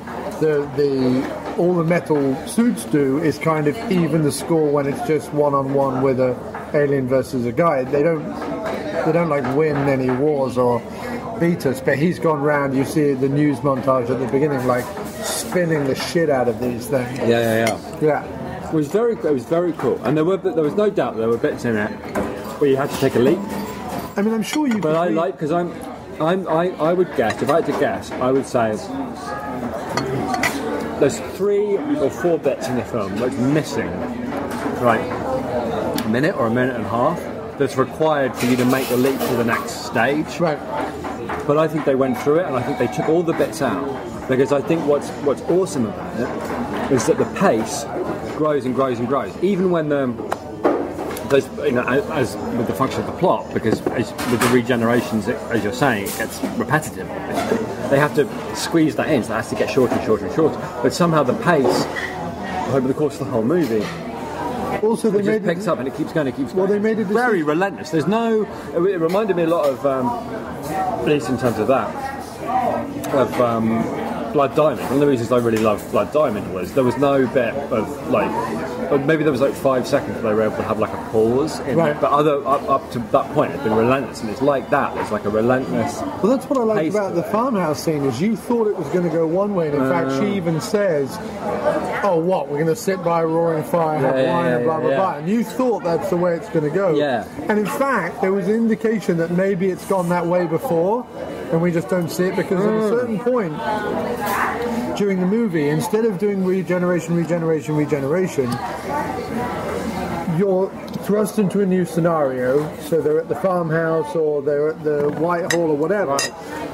All the metal suits do is kind of even the score when it's just one-on-one with a alien versus a guy. They don't like win any wars or beat us, but he's gone round. You see the news montage at the beginning, like spinning the shit out of these things. Yeah. It was very cool, and there was no doubt there were bits in it where you had to take a leap. I mean, I'm sure you. But because I would guess, if I had to guess, I would say there's 3 or 4 bits in the film that's missing, like a minute or a minute and a half, that's required for you to make the leap to the next stage. Right. But I think they went through it, and I think they took all the bits out, because I think what's awesome about it is that the pace grows and grows and grows, even when there's as with the function of the plot, because with the regenerations, as you're saying, it gets repetitive. They have to squeeze that in, so it has to get shorter and shorter and shorter. But somehow the pace, over the course of the whole movie, also they just picks up and it keeps going, it keeps going. Well, they made it very relentless. There's no. It reminded me a lot of, at least in terms of that, of Blood Diamond. One of the reasons I really loved Blood Diamond was there was no bit of like. Maybe there was like 5 seconds where they were able to have like a pause in right. But up to that point it's been relentless, and it's like that. It's like a relentless. Well, that's what I liked about the farmhouse scene, is you thought it was going to go one way, and in fact she even says, "Oh, what? We're going to sit by a roaring fire, have wine, and blah blah blah." And you thought that's the way it's going to go. Yeah. And in fact, there was an indication that maybe it's gone that way before, and we just don't see it, because at a certain point during the movie, instead of doing regeneration, you're thrust into a new scenario. So they're at the farmhouse or they're at the Whitehall or whatever,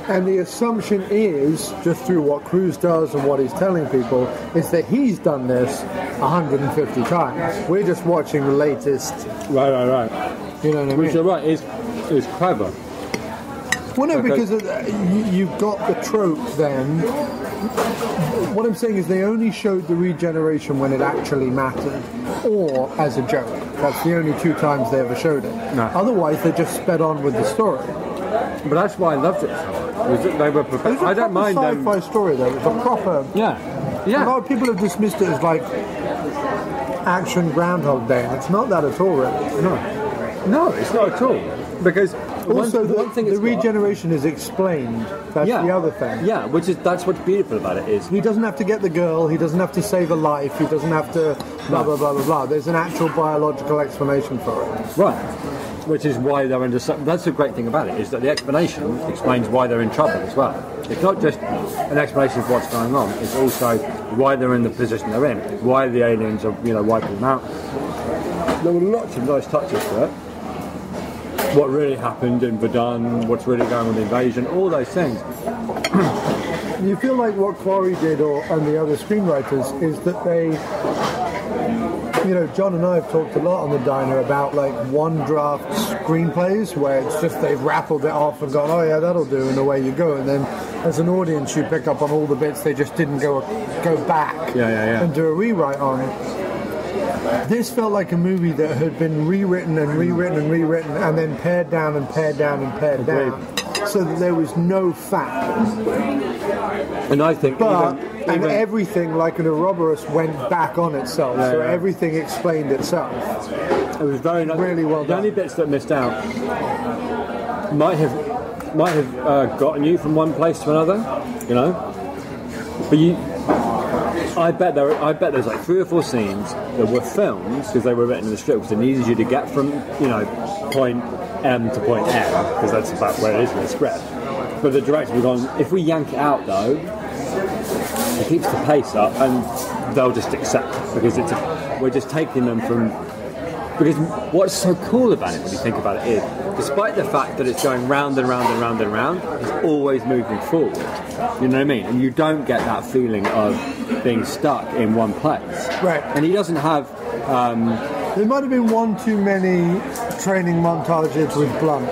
and the assumption is, just through what Cruise does and what he's telling people, is that he's done this 150 times. We're just watching the latest. Right. You know what I mean? Which you're right, is clever. Well, no, because you've got the trope then. What I'm saying is they only showed the regeneration when it actually mattered, or as a joke. That's the only 2 times they ever showed it. No. Otherwise, they just sped on with the story. But that's why I loved it so much. They were prepared. I don't mind them. It's a sci-fi story, though. It's a proper. Yeah. A lot of people have dismissed it as like action Groundhog Day, and it's not that at all, really. No, it's not at all. Because also one thing the regeneration is explained. That's the other thing. Yeah, that's what's beautiful about it is he doesn't have to get the girl. He doesn't have to save a life. He doesn't have to blah blah blah blah blah. There's an actual biological explanation for it. Right. Which is why they're under. That's the great thing about it, is that the explanation explains why they're in trouble as well. It's not just an explanation of what's going on. It's also why they're in the position they're in. Why the aliens are wiping them out. There were lots of nice touches to it. What really happened in Verdun, what's really going on with the invasion, all those things. You feel like what Quarry did, and the other screenwriters, is that they, John and I have talked a lot on the diner about like one draft screenplays where it's just they've rattled it off and gone, oh yeah, that'll do, and away you go. And then as an audience, you pick up on all the bits they just didn't go back and do a rewrite on it. This felt like a movie that had been rewritten and then pared down and pared down and pared down, so that there was no fat. And I think and everything, like an Ouroboros, went back on itself, everything explained itself. It was really well done. The only bits that missed out might have gotten you from one place to another, but I bet there's like 3 or 4 scenes that were filmed because they were written in the script because it needed you to get from point M to point N, because that's about where it is in the script. But the director was gone, if we yank it out though, it keeps the pace up and they'll just accept it, because we're just taking them from. Because what's so cool about it when you think about it is, despite the fact that it's going round and round and round and round, it's always moving forward. You know what I mean? And you don't get that feeling of being stuck in one place. Right. And he doesn't have There might have been one too many training montages with Blunt.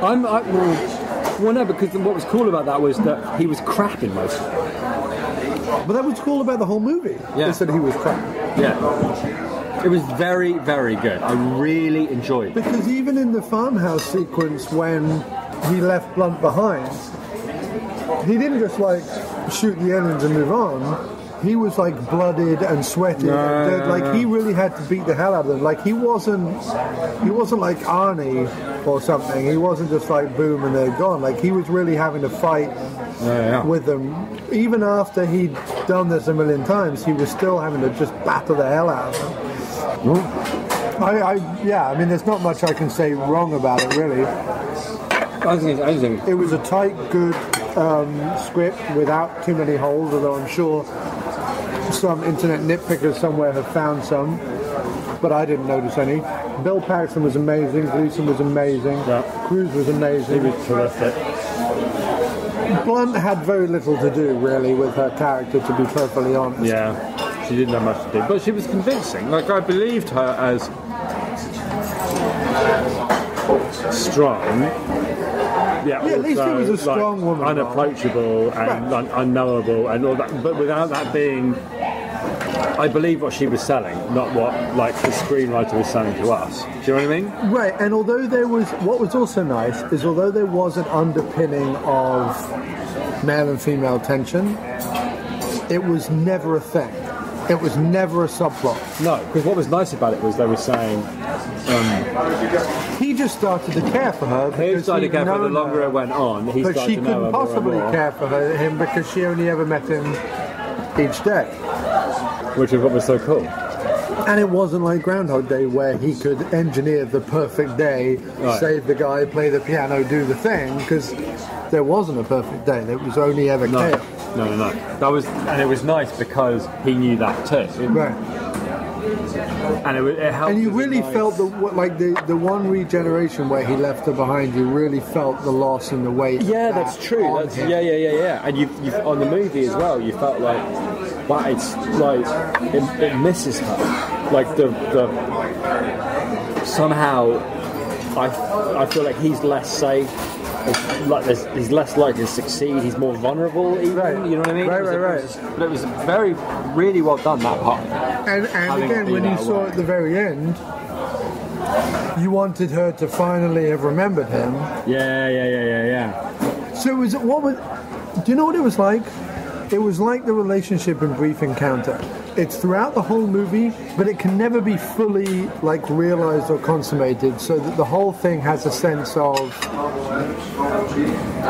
Well, no, because what was cool about that was that he was crap in most of it. But that was cool about the whole movie. Yeah. Is that he was crap. Yeah. It was very, very good. I really enjoyed it. Because even in the farmhouse sequence when he left Blunt behind, he didn't just like shoot the aliens and move on. He was like blooded and sweaty and dead. Like he really had to beat the hell out of them. Like he wasn't like Arnie or something. He wasn't just like boom and they're gone. Like he was really having to fight with them. Even after he'd done this a million times, he was still having to just battle the hell out of them. I mean, there's not much I can say wrong about it, really. It was a tight, good script without too many holes, although I'm sure some internet nitpickers somewhere have found some, but I didn't notice any. Bill Paxton was amazing, Gleason was amazing, Cruise was amazing. He was terrific. Blunt had very little to do, really, with her character, to be perfectly honest. Yeah. She didn't have much to do, but she was convincing. Like, I believed her as strong. Yeah, at least it was a strong woman. Unapproachable and unknowable and all that, but without that being... I believe what she was selling, not what, like, the screenwriter was selling to us. Do you know what I mean? Right, and although there was... What was also nice is although there was an underpinning of male and female tension, it was never a thing. It was never a subplot. No, because what was nice about it was they were saying... he just started to care for her. He started to care for her the longer it went on. But she couldn't possibly care for him because she only ever met him each day. Which is what was so cool. And it wasn't like Groundhog Day where he could engineer the perfect day, save the guy, play the piano, do the thing, because there wasn't a perfect day. There was only ever chaos. No. And it was nice because he knew that too. Right. And it helped. And you really felt the one regeneration where he left her behind. You really felt the loss and the weight. Yeah, that's true. Yeah. And you on the movie as well. You felt like, wow, it's like it misses her. Like the somehow, I feel like he's less safe. Like he's less likely to succeed. He's more vulnerable, even. Right. You know what I mean? Right. But it was really well done, that part. And again, when you saw at the very end, you wanted her to finally have remembered him. Yeah. So do you know what it was like? It was like the relationship in Brief Encounter. It's throughout the whole movie, but it can never be fully like realized or consummated, so that the whole thing has a sense of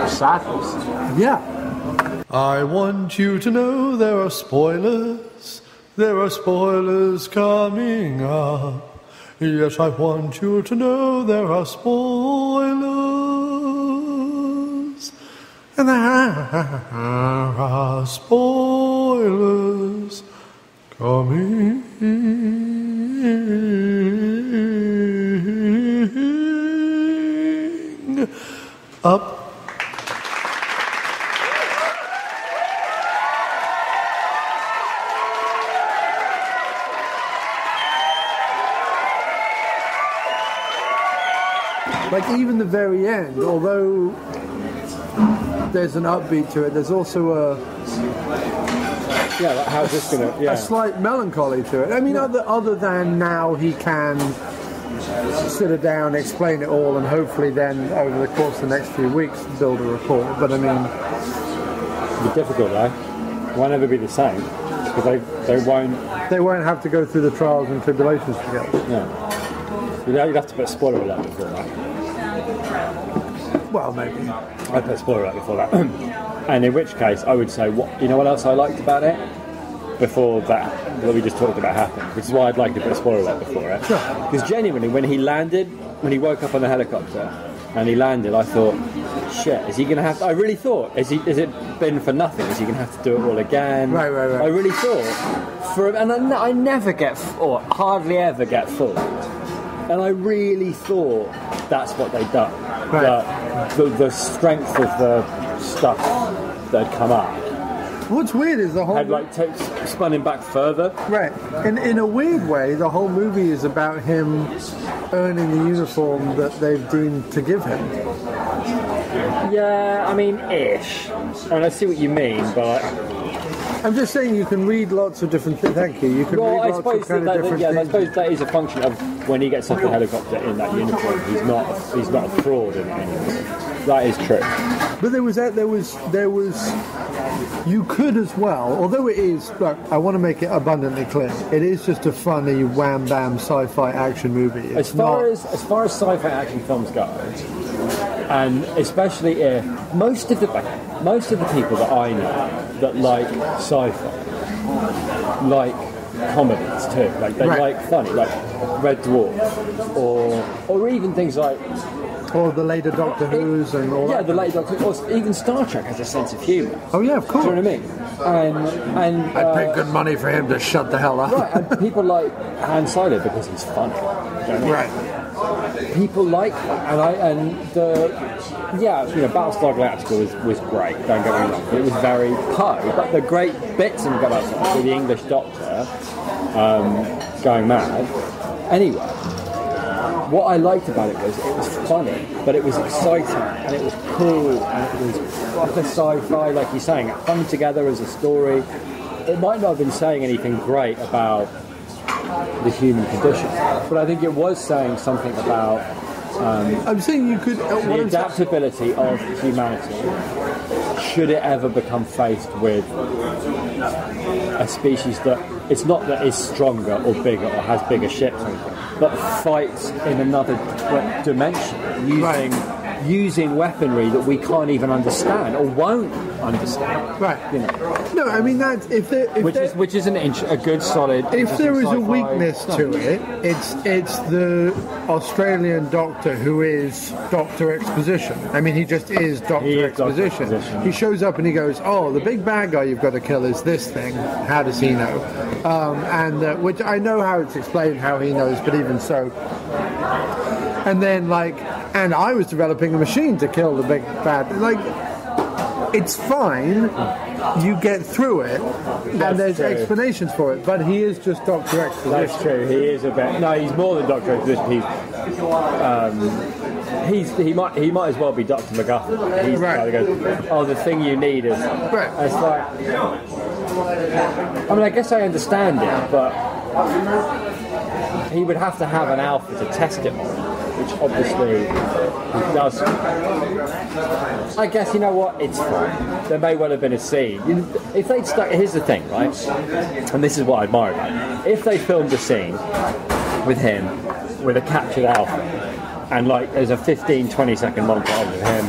sadness. Yeah. I want you to know there are spoilers. There are spoilers coming up. Yes, I want you to know there are spoilers. And there are spoilers coming up. Like even the very end, although there's an upbeat to it, there's also a how's this gonna a slight melancholy to it. I mean, other than now he can sit her down, explain it all, and hopefully then over the course of the next few weeks build a rapport. But I mean, it'll be difficult though. It won't ever be the same because they won't have to go through the trials and tribulations together. Yeah. You'd have to put a spoiler alert before that. Well, maybe. I'd put a spoiler alert before that. And in which case, I would say, you know what else I liked about it? Before that we just talked about happened. Which is why I'd like to put a spoiler alert before it. Sure. Because genuinely, when he woke up on the helicopter, and he landed, I thought, shit, is he going to have to... I really thought, is it been for nothing? Is he going to have to do it all again? Right. I really thought. And I never get, or hardly ever get fooled. And I really thought that's what they'd done. Right. The strength of the stuff that had come up What's weird is the whole had spun him back further. Right. In a weird way, the whole movie is about him earning the uniform that they've deemed to give him. Yeah, I mean, ish. I see what you mean, but I'm just saying you can read lots of different things. Thank you. You can read lots of kind of different things. I suppose that is a function of when he gets off the helicopter in that uniform. He's not a fraud in it anymore. That is true. But there was you could as well, although it is, look, I want to make it abundantly clear, it is just a funny wham bam sci-fi action movie. As far as sci-fi action films go, and especially if most of the people that I know that like sci-fi like comedies too, like they like funny, like Red Dwarf, or even things like. Or the later Doctor Who's and all that. Yeah, the later Doctor Who. Even Star Trek has a sense of humour. Oh yeah, of course. Do you know what I mean? And I'd pay good money for him to shut the hell up. Right, and people like Han Solo because he's funny. Right. People like that, Battlestar Galactica was great. Don't get me wrong, it was very Poe, but the great bits in Battlestar, with the English Doctor going mad. Anyway. What I liked about it was funny, but it was exciting, and it was cool, and it was proper sci-fi, like you're saying. It hung together as a story. It might not have been saying anything great about the human condition, but I think it was saying something about I'm saying you could the adaptability of humanity should it ever become faced with a species that it's not that is stronger or bigger or has bigger ships or anything, but fights in another dimension using weaponry that we can't even understand or won't understand. Right. You know. No, I mean that which is a good solid. If there is a weakness to it, it's the Australian Doctor who is Doctor Exposition. I mean, he just is Doctor Exposition. He shows up and he goes, "Oh, the big bad guy you've got to kill is this thing." How does he know? Which I know how it's explained how he knows, but even so. And then and I was developing a machine to kill the big bad. It's fine. You get through it, and there's explanations for it. But he is just Doctor Exposition. That's true. He is a bit. No, he's more than Doctor Exposition. He might as well be Dr. McGuffin. He's the guy that goes, "Oh, the thing you need is." Right. It's like. I mean, I guess I understand it, but he would have to have an alpha to test it on. Which obviously he does. I guess, you know what, it's fine. There may well have been a scene. If they'd stuck, here's the thing, right? And this is what I admire about it. If they filmed a scene with him, with a captured alpha, and there's a 15-20 second montage of him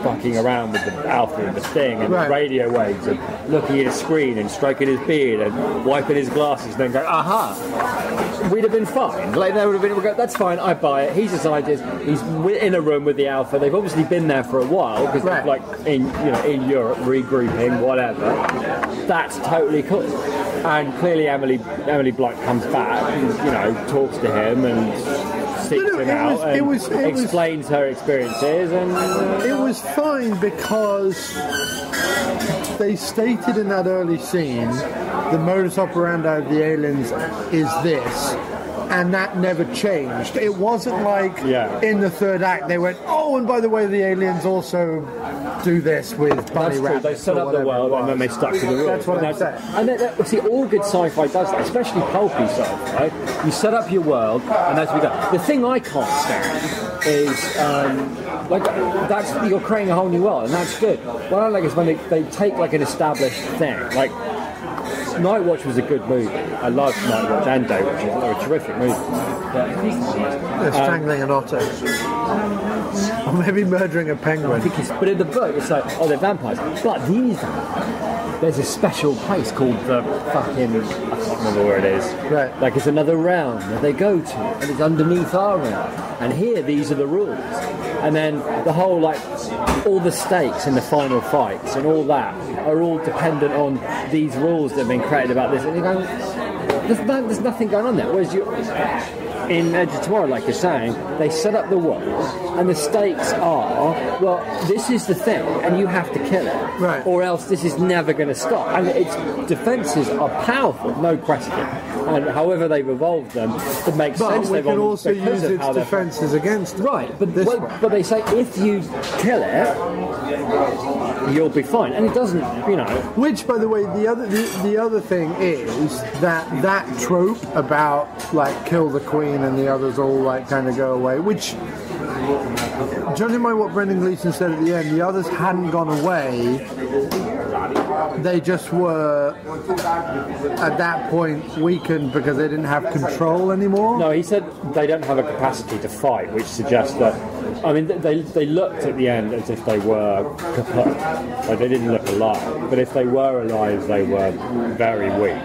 fucking around with the alpha and the thing and the radio waves and looking at his screen and stroking his beard and wiping his glasses and then going, aha, we'd have been fine. They would have been, that's fine, I buy it. He's a scientist, he's in a room with the alpha, they've obviously been there for a while because they're in Europe, regrouping, whatever. That's totally cool. And clearly Emily Blunt comes back and, talks to him and seeks him out and explains her experiences, and it was fine because they stated in that early scene the modus operandi of the aliens is this, and that never changed. It wasn't like in the third act they went, oh, and by the way, the aliens also do this with bunny rabbits. They set up the world and then they stuck to the rules. That's what I'm saying. And see, all good sci-fi does that, especially pulpy sci-fi. Right? You set up your world, and as we go. The thing I can't stand is you're creating a whole new world, and that's good. What I like is when they take an established thing, Night Watch was a good movie. I loved Night Watch and Day Watch. They were a terrific movie. They're strangling an otter. Or maybe murdering a penguin. But in the book, it's they're vampires. But these there's a special place called the fucking... I can't remember where it is. Right. It's another realm that they go to, and it's underneath our realm. And here, these are the rules. And then the whole, all the stakes in the final fights and all that are all dependent on these rules that have been created about this. And you're going, there's nothing going on there. Whereas in Edge of Tomorrow, like you're saying, they set up the world, and the stakes are, well, this is the thing, and you have to kill it, right, or else this is never going to stop. And its defences are powerful, no question. And however they've evolved them, it makes sense. But we can also use its defences against it. Right, but they say if you kill it, you'll be fine, and it doesn't, you know. Which, by the way, the other thing is that trope about like kill the queen and the others all like kind of go away. Which, judging by what Brendan Gleeson said at the end, the others hadn't gone away. They just were at that point weakened because they didn't have control anymore. No, he said they don't have a capacity to fight, which suggests that. I mean, they looked at the end as if they were kaput. Like they didn't look alive, but if they were alive, they were very weak.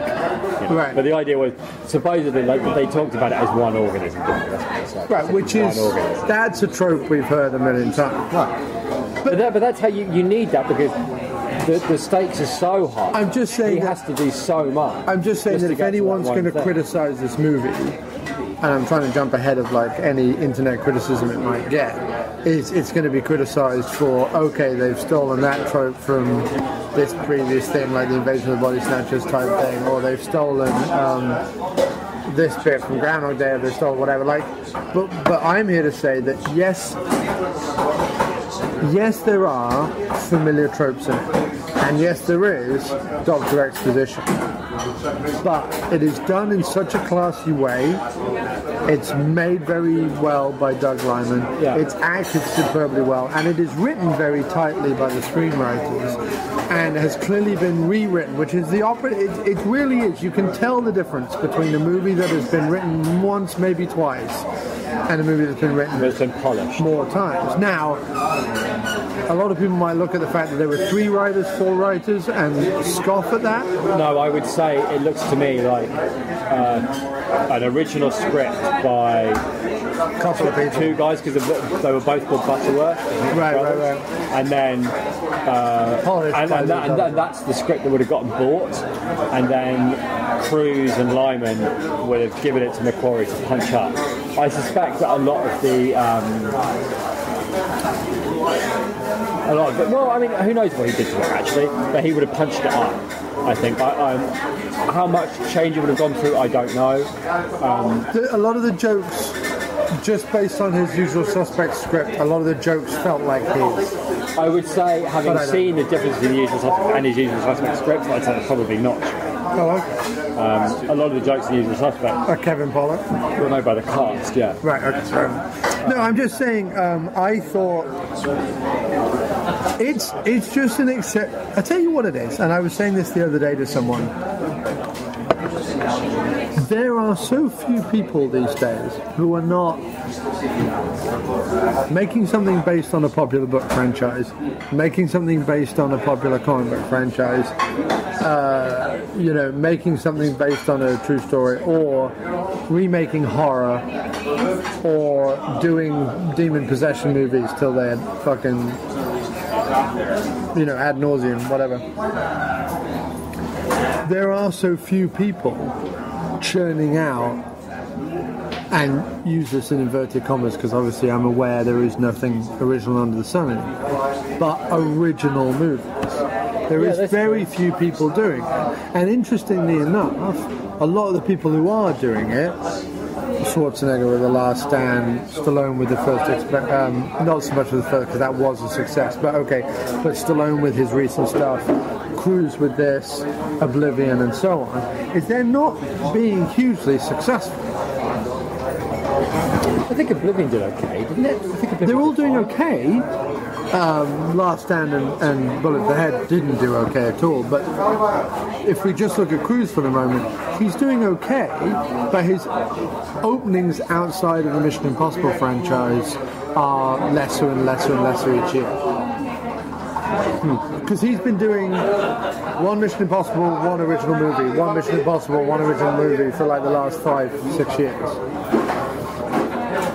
You know? Right. But the idea was supposedly, like they talked about it as one organism, didn't they? Right, which is that's a trope we've heard a million times. Right. But that's how you need that because. The stakes are so high. I'm just saying he has to do so much. I'm just saying that if anyone's going to criticise this movie, and I'm trying to jump ahead of like any internet criticism it might get, it's going to be criticised for they've stolen that trope from this previous thing, like the Invasion of the Body Snatchers type thing, or they've stolen this bit from Groundhog Day, or they've stolen whatever. Like, but I'm here to say that yes, there are familiar tropes in it. And yes, there is Doctor Exposition. But it is done in such a classy way. It's made very well by Doug Liman. Yeah. It's acted superbly well. And it is written very tightly by the screenwriters. And has clearly been rewritten, which is the opposite. It really is. You can tell the difference between a movie that has been written once, maybe twice, and a movie that's been written polished more times. Now, a lot of people might look at the fact that there were 3 writers, 4 writers, and scoff at that. No, I would say it looks to me like an original script by a couple of people. 2 guys, because they were both called Butterworth. Right. And then and that's the script that would have gotten bought, and then Cruise and Lyman would have given it to Macquarie to punch up. I suspect that a lot of it. Well, I mean, who knows what he did to it actually? But he would have punched it up. I think. How much change it would have gone through, I don't know. A lot of the jokes, just based on his Usual Suspect script, a lot of the jokes felt like his. I would say, having seen the difference between the Usual Suspect and his Usual Suspect script, I'd say it's probably not. Oh, okay. A lot of the jokes in the Usual Suspect. Kevin Pollak? Well, no, by the cast, yeah. Right, okay. No, I'm just saying, I thought it's just an I tell you what it is, and I was saying this the other day to someone. There are so few people these days who are not making something based on a popular book franchise, making something based on a popular comic book franchise, making something based on a true story, or remaking horror, or doing demon possession movies till they're fucking, ad nauseum, whatever. There are so few people churning out, and use this in inverted commas because obviously I'm aware there is nothing original under the sun anymore, but original movies. There is very few people doing it. And interestingly enough, a lot of the people who are doing it, Schwarzenegger with The Last Stand, Stallone with the first, not so much with the first because that was a success, but Stallone with his recent stuff, Cruise with this, Oblivion and so on, is they're not being hugely successful. I think Oblivion did okay, didn't it? They're all doing okay. Last Stand and Bullet for the Head didn't do okay at all, but if we just look at Cruise for the moment, he's doing okay, but his openings outside of the Mission Impossible franchise are lesser and lesser and lesser each year. Because he's been doing one Mission Impossible, one original movie, one Mission Impossible, one original movie for like the last 5-6 years.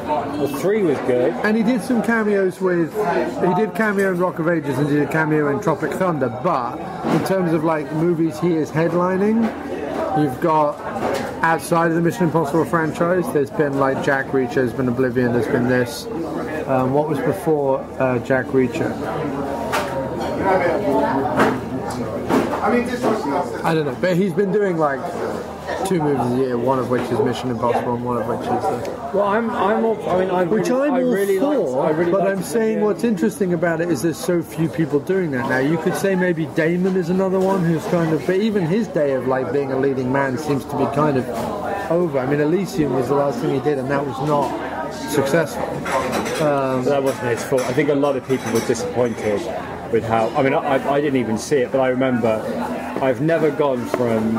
Well, 3 was good. And he did some cameos he did cameo in Rock of Ages and did a cameo in Tropic Thunder, but in terms of like movies he is headlining, you've got outside of the Mission Impossible franchise. There's been like Jack Reacher, there's been Oblivion, there's been this. What was before Jack Reacher? I don't know, but he's been doing like 2 movies a year, one of which is Mission Impossible and one of which is Well, I'm all... I mean, I'm saying what's interesting about it is there's so few people doing that now. You could say maybe Damon is another one who's kind of... But even his day of like being a leading man seems to be kind of over. I mean, Elysium was the last thing he did, and that was not successful. That wasn't his fault. I think a lot of people were disappointed with how... I mean, I didn't even see it, but I remember... I've never gone from...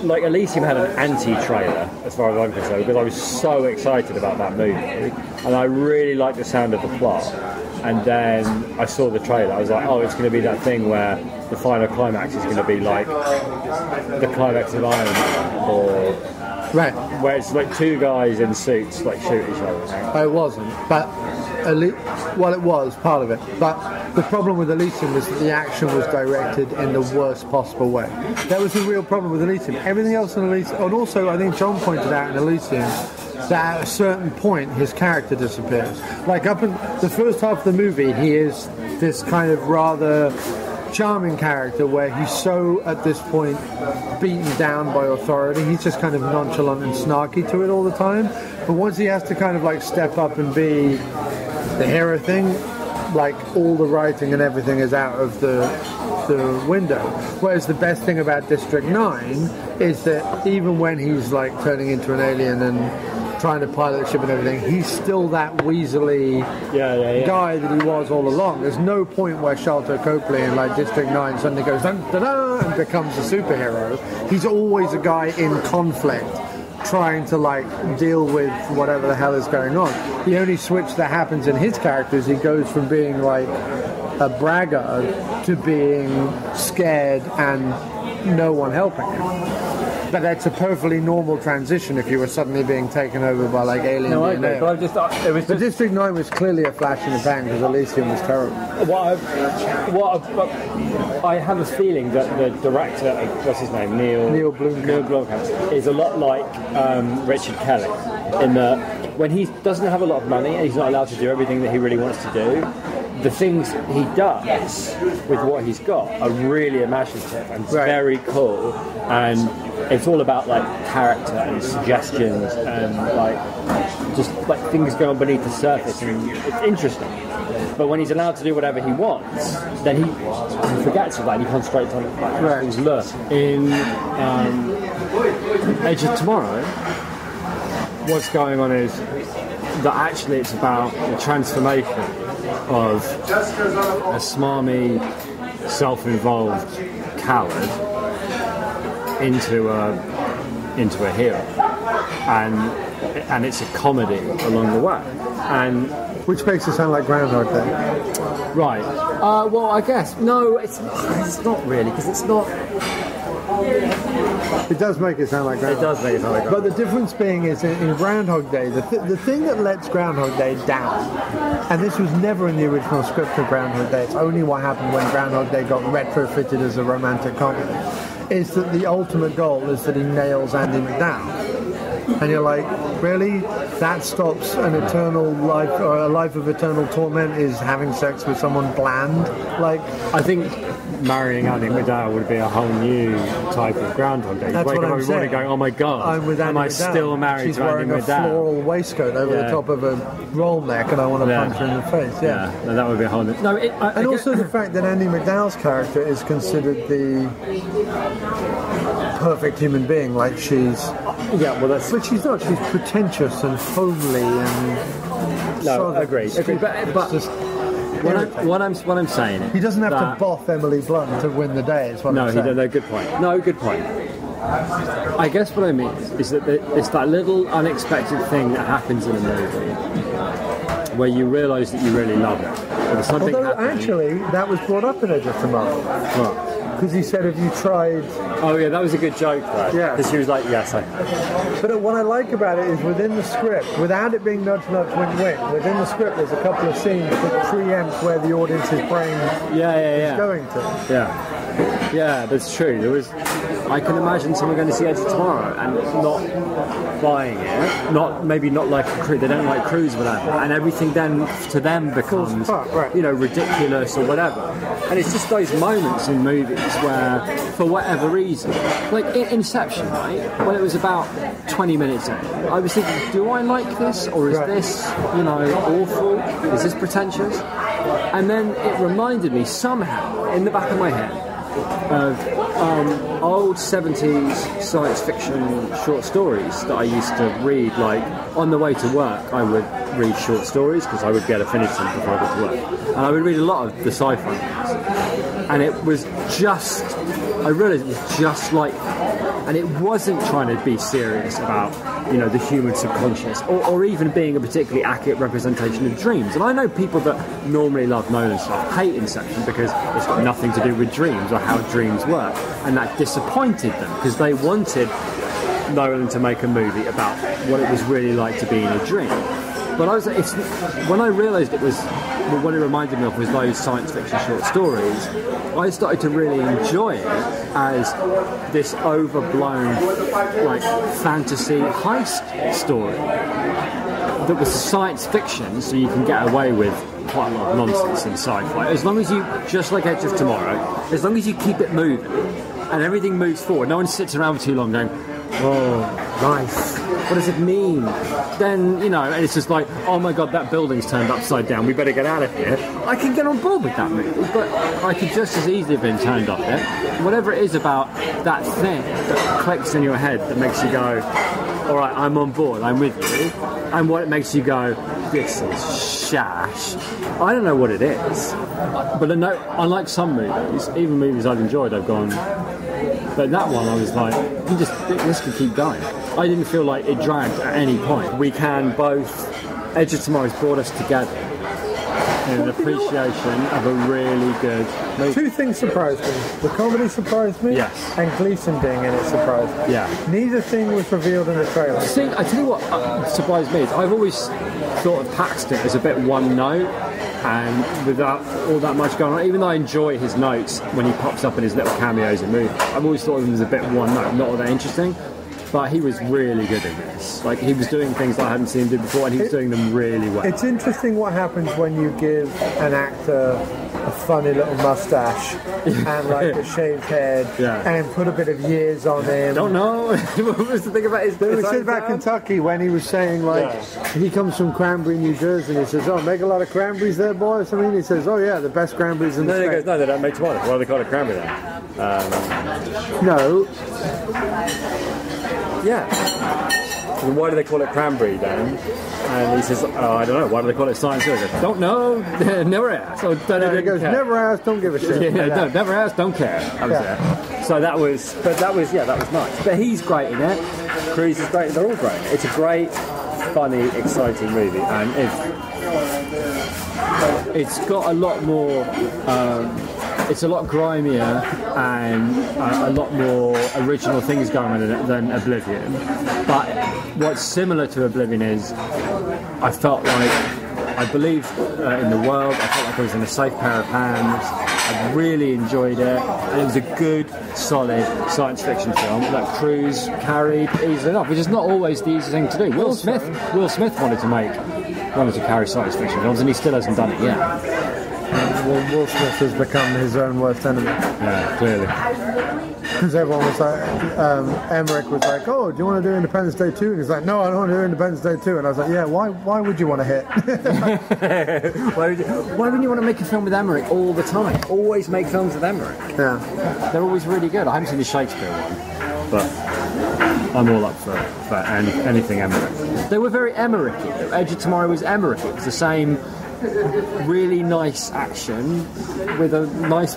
Like, Elysium had an anti-trailer, as far as I'm concerned, because I was so excited about that movie, and I really liked the sound of the plot. And then I saw the trailer, I was like, oh, it's going to be that thing where the final climax is going to be like the climax of Iron Man, or... Right. Where it's like 2 guys in suits, like, shoot each other. It wasn't, but... Well, it was part of it, but the problem with Elysium was that the action was directed in the worst possible way. That was the real problem with Elysium. Everything else in Elysium, and also I think John pointed out in Elysium that at a certain point his character disappears. Like up in the first half of the movie, he is this kind of rather charming character where he's so at this point beaten down by authority. He's just kind of nonchalant and snarky to it all the time. But once he has to kind of like step up and be the hero thing, like all the writing and everything is out of the window. Whereas the best thing about District 9 is that even when he's like turning into an alien and trying to pilot the ship and everything, he's still that weaselly guy that he was all along. There's no point where Sharlto Copley in like District 9 suddenly goes dun-da-da and becomes a superhero. He's always a guy in conflict, trying to like deal with whatever the hell is going on. The only switch that happens in his character is he goes from being like a braggart to being scared and no one helping him. But that's a perfectly normal transition if you were suddenly being taken over by like alien DNA. No, I agree, but I just thought it was But District 9 was clearly a flash in the pan because Elysium was terrible. I have a feeling that the director, what's his name, Neil Blomkamp, is a lot like Richard Kelly, in that when he doesn't have a lot of money and he's not allowed to do everything that he really wants to do, the things he does with what he's got are really imaginative and very cool, and it's all about like character and suggestions and like just like things going on beneath the surface, and it's interesting. But when he's allowed to do whatever he wants, then he forgets about it and he concentrates on how things look. In Edge of Tomorrow, what's going on is that actually it's about the transformation of a smarmy, self-involved coward into a hero, and it's a comedy along the way, and which makes it sound like Groundhog Day. Right. Well, I guess no, it's not really, because it's not. It does make it sound like Groundhog Day. It does make it sound like Groundhog Day. But the difference being is in Groundhog Day, the thing that lets Groundhog Day down, and this was never in the original script of Groundhog Day, it's only what happened when Groundhog Day got retrofitted as a romantic comedy, is that the ultimate goal is that he nails Andy McDowell. And you're like, really? That stops an eternal life, or a life of eternal torment is having sex with someone bland? Like, I think marrying Andy McDowell would be a whole new type of Groundhog Day. That's what I'm saying. Going, oh my god, I'm with Andy am I McDowell. still married She's to Andy wearing a McDowell? floral waistcoat over the top of a roll neck, and I want to punch her in the face. Yeah, no, that would be a whole new... No, and also the fact that Andy McDowell's character is considered the perfect human being, like she's... Yeah, well that's... But she's not, she's pretentious and homely and... No, agreed. But just... What I'm saying is... He doesn't have to boff Emily Blunt to win the day, is what I'm saying. No, good point. No, good point. I guess what I mean is that it's that little unexpected thing that happens in a movie where you realise that you really love it. Although, actually, that was brought up in Edge of Tomorrow. What? Because he said, have you tried... Oh yeah, that was a good joke though. Yeah. Because she was like, yes, I... But what I like about it is within the script, without it being nudge, nudge, wink, wink, within the script there's a couple of scenes that preempt where the audience's brain is going to. Yeah. Yeah, that's true. I can imagine someone going to see Edge of Tomorrow and not buying it, maybe not like a cruise. They don't like cruise, whatever, and everything then to them becomes, ridiculous or whatever. And it's just those moments in movies where, for whatever reason, like in Inception, right? When it was about 20 minutes in, I was thinking, do I like this, or is this, awful? Is this pretentious? And then it reminded me somehow, in the back of my head, of old 70s science fiction short stories that I used to read. Like, on the way to work, I would read short stories because I would be able to finish them before I got to work. And I would read a lot of the sci-fi ones. And it was just, I realised it was just like that. And it wasn't trying to be serious about, the human subconscious, or even being a particularly accurate representation of dreams. And I know people that normally love Nolan stuff hate Inception because it's got nothing to do with dreams or how dreams work. And that disappointed them because they wanted Nolan to make a movie about what it was really like to be in a dream. But when I realised it was, what it reminded me of was those science fiction short stories, I started to really enjoy it as this overblown, like, fantasy heist story that was science fiction, so you can get away with quite a lot of nonsense in sci-fi. As long as you, just like Edge of Tomorrow, as long as you keep it moving and everything moves forward, no one sits around for too long going, oh, nice. What does it mean? Then, and it's just like, oh my god, that building's turned upside down, we better get out of here. I can get on board with that movie, but I could just as easily have been turned off there. Whatever it is about that thing that clicks in your head that makes you go, alright, I'm on board, I'm with you, and what it makes you go, this is shash. I don't know what it is, but unlike some movies, even movies I've enjoyed, I've gone, but that one I was like, this could keep going. I didn't feel like it dragged at any point. We can both, Edge of Tomorrow's brought us together in an appreciation of a really good movie. Two things surprised me. The comedy surprised me, yes, and Gleason being in it surprised me. Yeah. Neither thing was revealed in the trailer. See, I tell you what surprised me is I've always thought of Paxton as a bit one note and without all that much going on. Even though I enjoy his notes when he pops up in his little cameos in movies, I've always thought of him as a bit one note, not all that interesting. But he was really good in this. Like, he was doing things that I hadn't seen him do before, and he was doing them really well. It's interesting what happens when you give an actor a funny little mustache and like a shaved head and put a bit of years on him. Don't know. What was the thing about his? There was shit about Kentucky when he was saying he comes from Cranberry, New Jersey, and he says, "Oh, make a lot of cranberries there, boy." Or something. He says, "Oh yeah, the best cranberries in the state." He goes, "No, they don't make tomatoes. Why do they call it cranberry then?" No. Yeah. And why do they call it cranberry then? And he says, I don't know, why do they call it science? He goes, don't know, never asked. So he goes, never asked, don't give a shit. No, never asked, don't care. I was there. So that was nice. But he's great in it. Cruise is great. They're all great. It's a great, funny, exciting movie. And it's got a lot more... it's a lot grimier and a lot more original things going on in it than Oblivion. But what's similar to Oblivion is I felt like I believed in the world. I felt like I was in a safe pair of hands. I really enjoyed it. And it was a good, solid science fiction film that Cruise carried easily enough, which is not always the easy thing to do. Will Smith wanted to carry science fiction films, and he still hasn't done it yet. Will Smith has become his own worst enemy. Yeah, clearly. Because everyone was like, Emmerich was like, "Oh, do you want to do Independence Day 2?" And he's like, "No, I don't want to do Independence Day 2." And I was like, "Yeah, why would you want to hit?" Why wouldn't you want to make a film with Emmerich all the time? Always make films with Emmerich. Yeah. They're always really good. I haven't seen the Shakespeare one, but I'm all up for anything Emmerich. They were very Emmerich-y. Edge of Tomorrow was Emmerich. It was the same... really nice action with a nice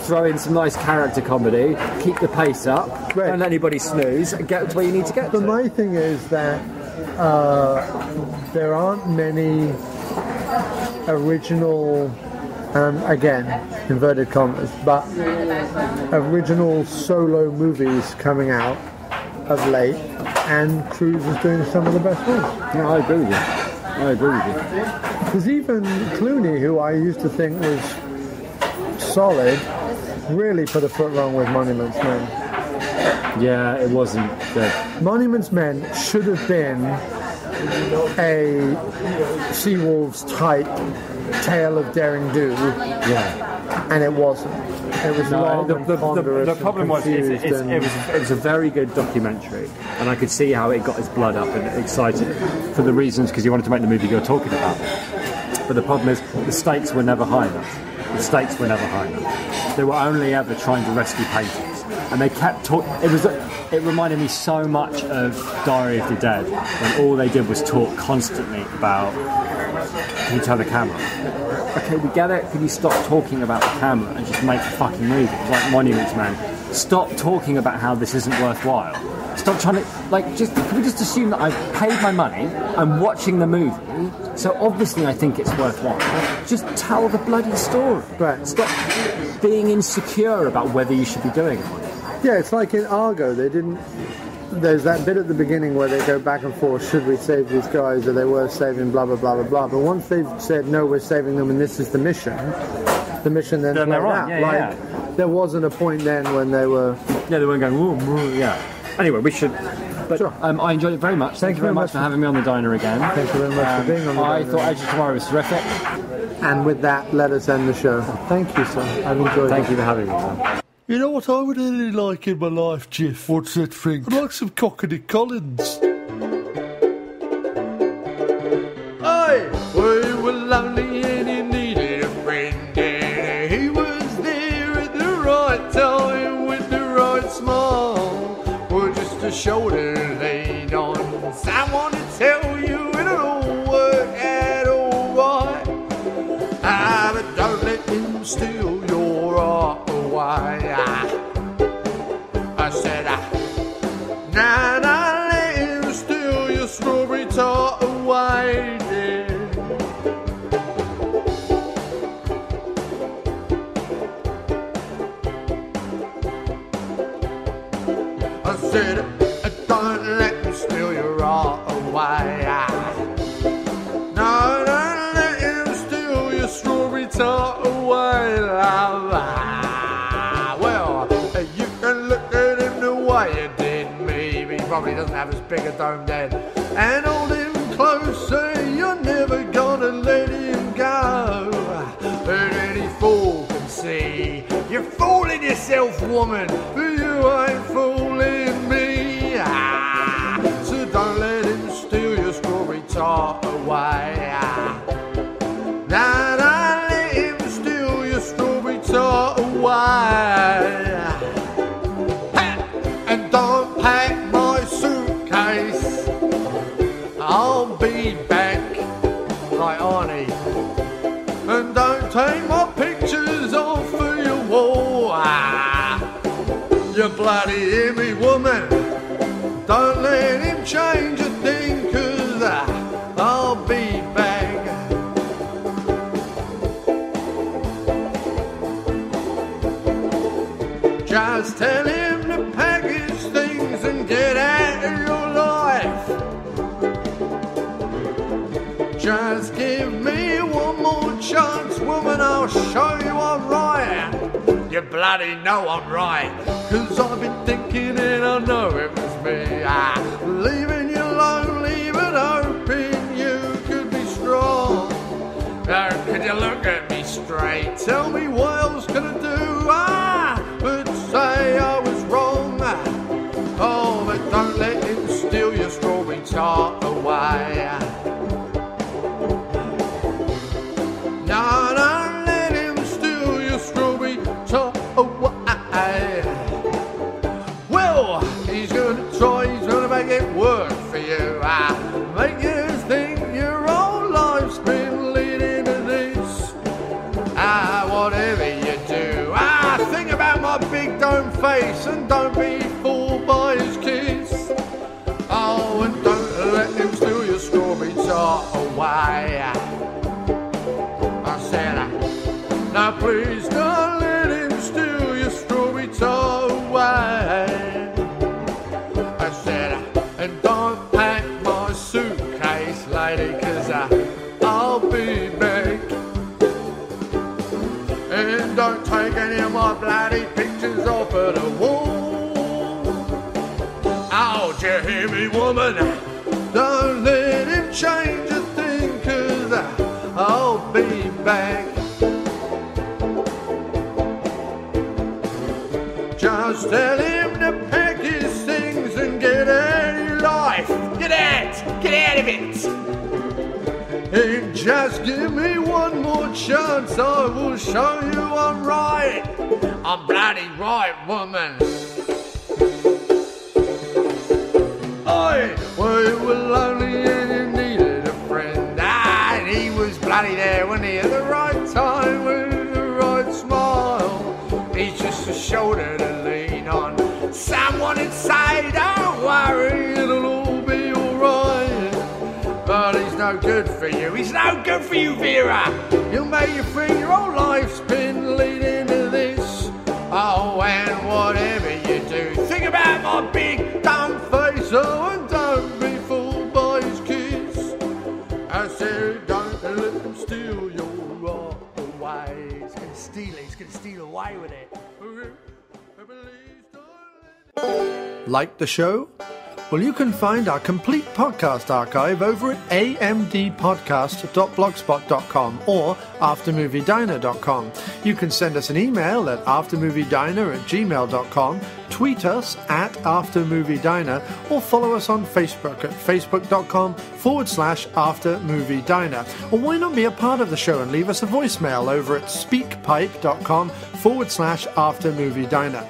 throw in some nice character comedy, keep the pace up, don't let anybody snooze, and get to where you need to get to. But my thing is that there aren't many original, again, inverted commas, but original solo movies coming out of late, and Cruise is doing some of the best ones. Yeah, I agree with you. Because even Clooney, who I used to think was solid, really put a foot wrong with Monuments Men. Yeah, it wasn't good. Monuments Men should have been a Seawolves type tale of daring do. Yeah. And it wasn't. It was long and ponderous. The problem was it was a very good documentary, and I could see how it got his blood up and excited for the reasons, because he wanted to make the movie you're talking about. But the problem is the stakes were never high enough. The stakes were never high enough. They were only ever trying to rescue paintings, and they kept talking. It reminded me so much of Diary of the Dead, when all they did was talk constantly about, can you tell the camera? Okay, we get it. Can you stop talking about the camera and just make a fucking movie? Like Monuments Man. Stop talking about how this isn't worthwhile. Stop trying to, can we just assume that I've paid my money, I'm watching the movie, so obviously I think it's worthwhile. Just tell the bloody story. Right. Stop being insecure about whether you should be doing it. Yeah, it's like in Argo, they didn't... There's that bit at the beginning where they go back and forth, should we save these guys, are they worth saving, blah, blah, blah, blah, blah. But once they've said, no, we're saving them and this is the mission then they're on. Yeah, there wasn't a point then when they were... Yeah, they weren't going, ooh, yeah. Anyway, we should... But sure. I enjoyed it very much. Thank you very much for having me on the diner again. Thank you very much for being on the diner. I thought Edge of Tomorrow was terrific. And with that, let us end the show. Thank you, sir. I've enjoyed it. Thank you for having me, man. You know what I would really like in my life, Jiff? What's that thing? I'd like some Cockney Collins. Hey! We were lonely and you needed a friend, and he was there at the right time with the right smile. Well, just a shoulder to lean on, someone to tell you it'll all work out alright. But don't let him steal your heart away. I said, nah, let him steal your strawberry tart away, dear. I said, don't let him steal your heart away. No, don't let him steal your strawberry tart away, love. Well, you can look at him the way you did me, but he probably doesn't have as big a dome then. And hold him closer, you're never gonna let him go. But any fool can see you're fooling yourself, woman, but you ain't fooling me. So don't let him steal your strawberry tart away. Nah, don't let him steal your strawberry tart away. And don't pack my suitcase, I'll be back like Arnie. And don't take my pictures off of your wall. You bloody hear me, woman? Don't let him change a thing, 'cause I'll be back. Just tell him to pack his things and get out of your life. Just give me one more chance, woman, I'll show you I'm right. You bloody know I'm right, 'cause I've been thinking and I know it was me. Leaving you lonely but hoping you could be strong. Now could you look at me straight, tell me what else can I do? But say I was wrong. Oh, but don't let him steal your strawberry tart away. No, don't let him steal your strawberry tart away. Well, he's gonna try, he's gonna make it work for you. Make you think your whole life's been leading to this. Whatever you do, think about my big dome face and don't be fooled by his kiss. Oh, and don't let him steal your strawberry tart away. I said, now please don't let him steal your strawberry tart away. I said, and don't pack my suitcase, lady, 'cause I'll be back. And don't take any of my bloody Don't you hear me, woman? Don't let him change a thing, 'cause I'll be back. Just tell him to pack his things and get out of your life. Get out of it. And just give me one more chance, I will show you I'm right. I'm bloody right, woman. Oi, we were lonely and you needed a friend. And he was bloody there, wasn't he? At the right time with the right smile. He's just a shoulder to lean on. Someone would say, don't worry, it'll all be alright. But he's no good for you. He's no good for you, Vera. He'll make you think your whole life's been leading to this. Oh, and whatever you do, think about my big dumb face. Oh, and don't be fooled by his kiss. I said, don't let him steal your right away. He's gonna steal it. He's gonna steal away with it. Like the show? Well, you can find our complete podcast archive over at amdpodcast.blogspot.com or aftermoviediner.com. You can send us an email at aftermoviediner@gmail.com, tweet us at aftermoviediner, or follow us on Facebook at facebook.com/aftermoviediner. Or why not be a part of the show and leave us a voicemail over at speakpipe.com/aftermoviediner.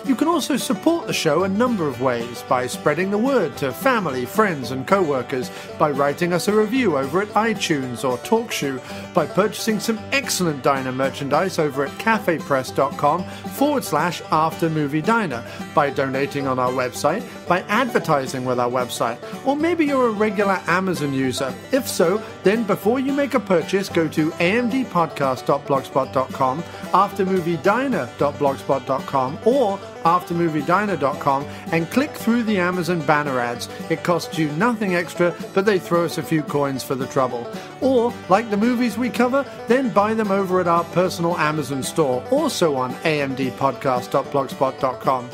You can also support the show a number of ways: by spreading the word to family, friends and co-workers, by writing us a review over at iTunes or TalkShoe, by purchasing some excellent Diner merchandise over at cafepress.com/aftermoviediner, by donating on our website, by advertising with our website, or maybe you're a regular Amazon user. If so, then before you make a purchase, go to amdpodcast.blogspot.com, aftermoviediner.blogspot.com, or aftermoviediner.com and click through the Amazon banner ads. It costs you nothing extra, but they throw us a few coins for the trouble. Or, like the movies we cover, then buy them over at our personal Amazon store, also on amdpodcast.blogspot.com.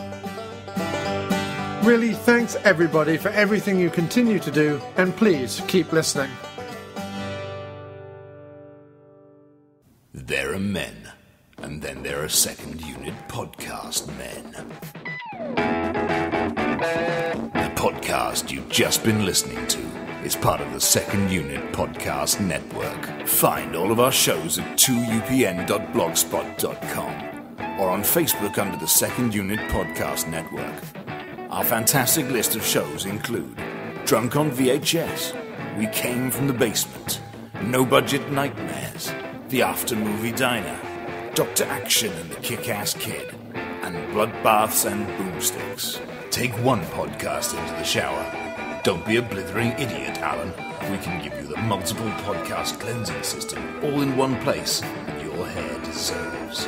Really, thanks everybody for everything you continue to do, and please keep listening. There are men. And then there are second unit podcast men. The podcast you've just been listening to is part of the Second Unit Podcast Network. Find all of our shows at 2upn.blogspot.com or on Facebook under the Second Unit Podcast Network. Our fantastic list of shows include Drunk on VHS, We Came from the Basement, No Budget Nightmares, The After Movie Diner, Dr. Action and the Kick-Ass Kid, and Bloodbaths and Boomsticks. Take one podcast into the shower. Don't be a blithering idiot, Alan. We can give you the multiple podcast cleansing system all in one place that your hair deserves.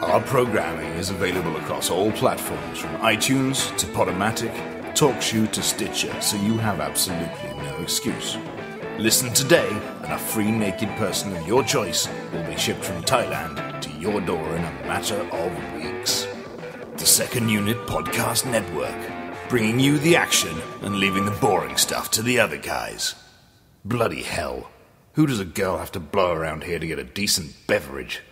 Our programming is available across all platforms, from iTunes to Podomatic, TalkShoe to Stitcher, so you have absolutely no excuse. Listen today, and a free naked person of your choice will be shipped from Thailand to your door in a matter of weeks. The Second Unit Podcast Network, bringing you the action and leaving the boring stuff to the other guys. Bloody hell, who does a girl have to blow around here to get a decent beverage?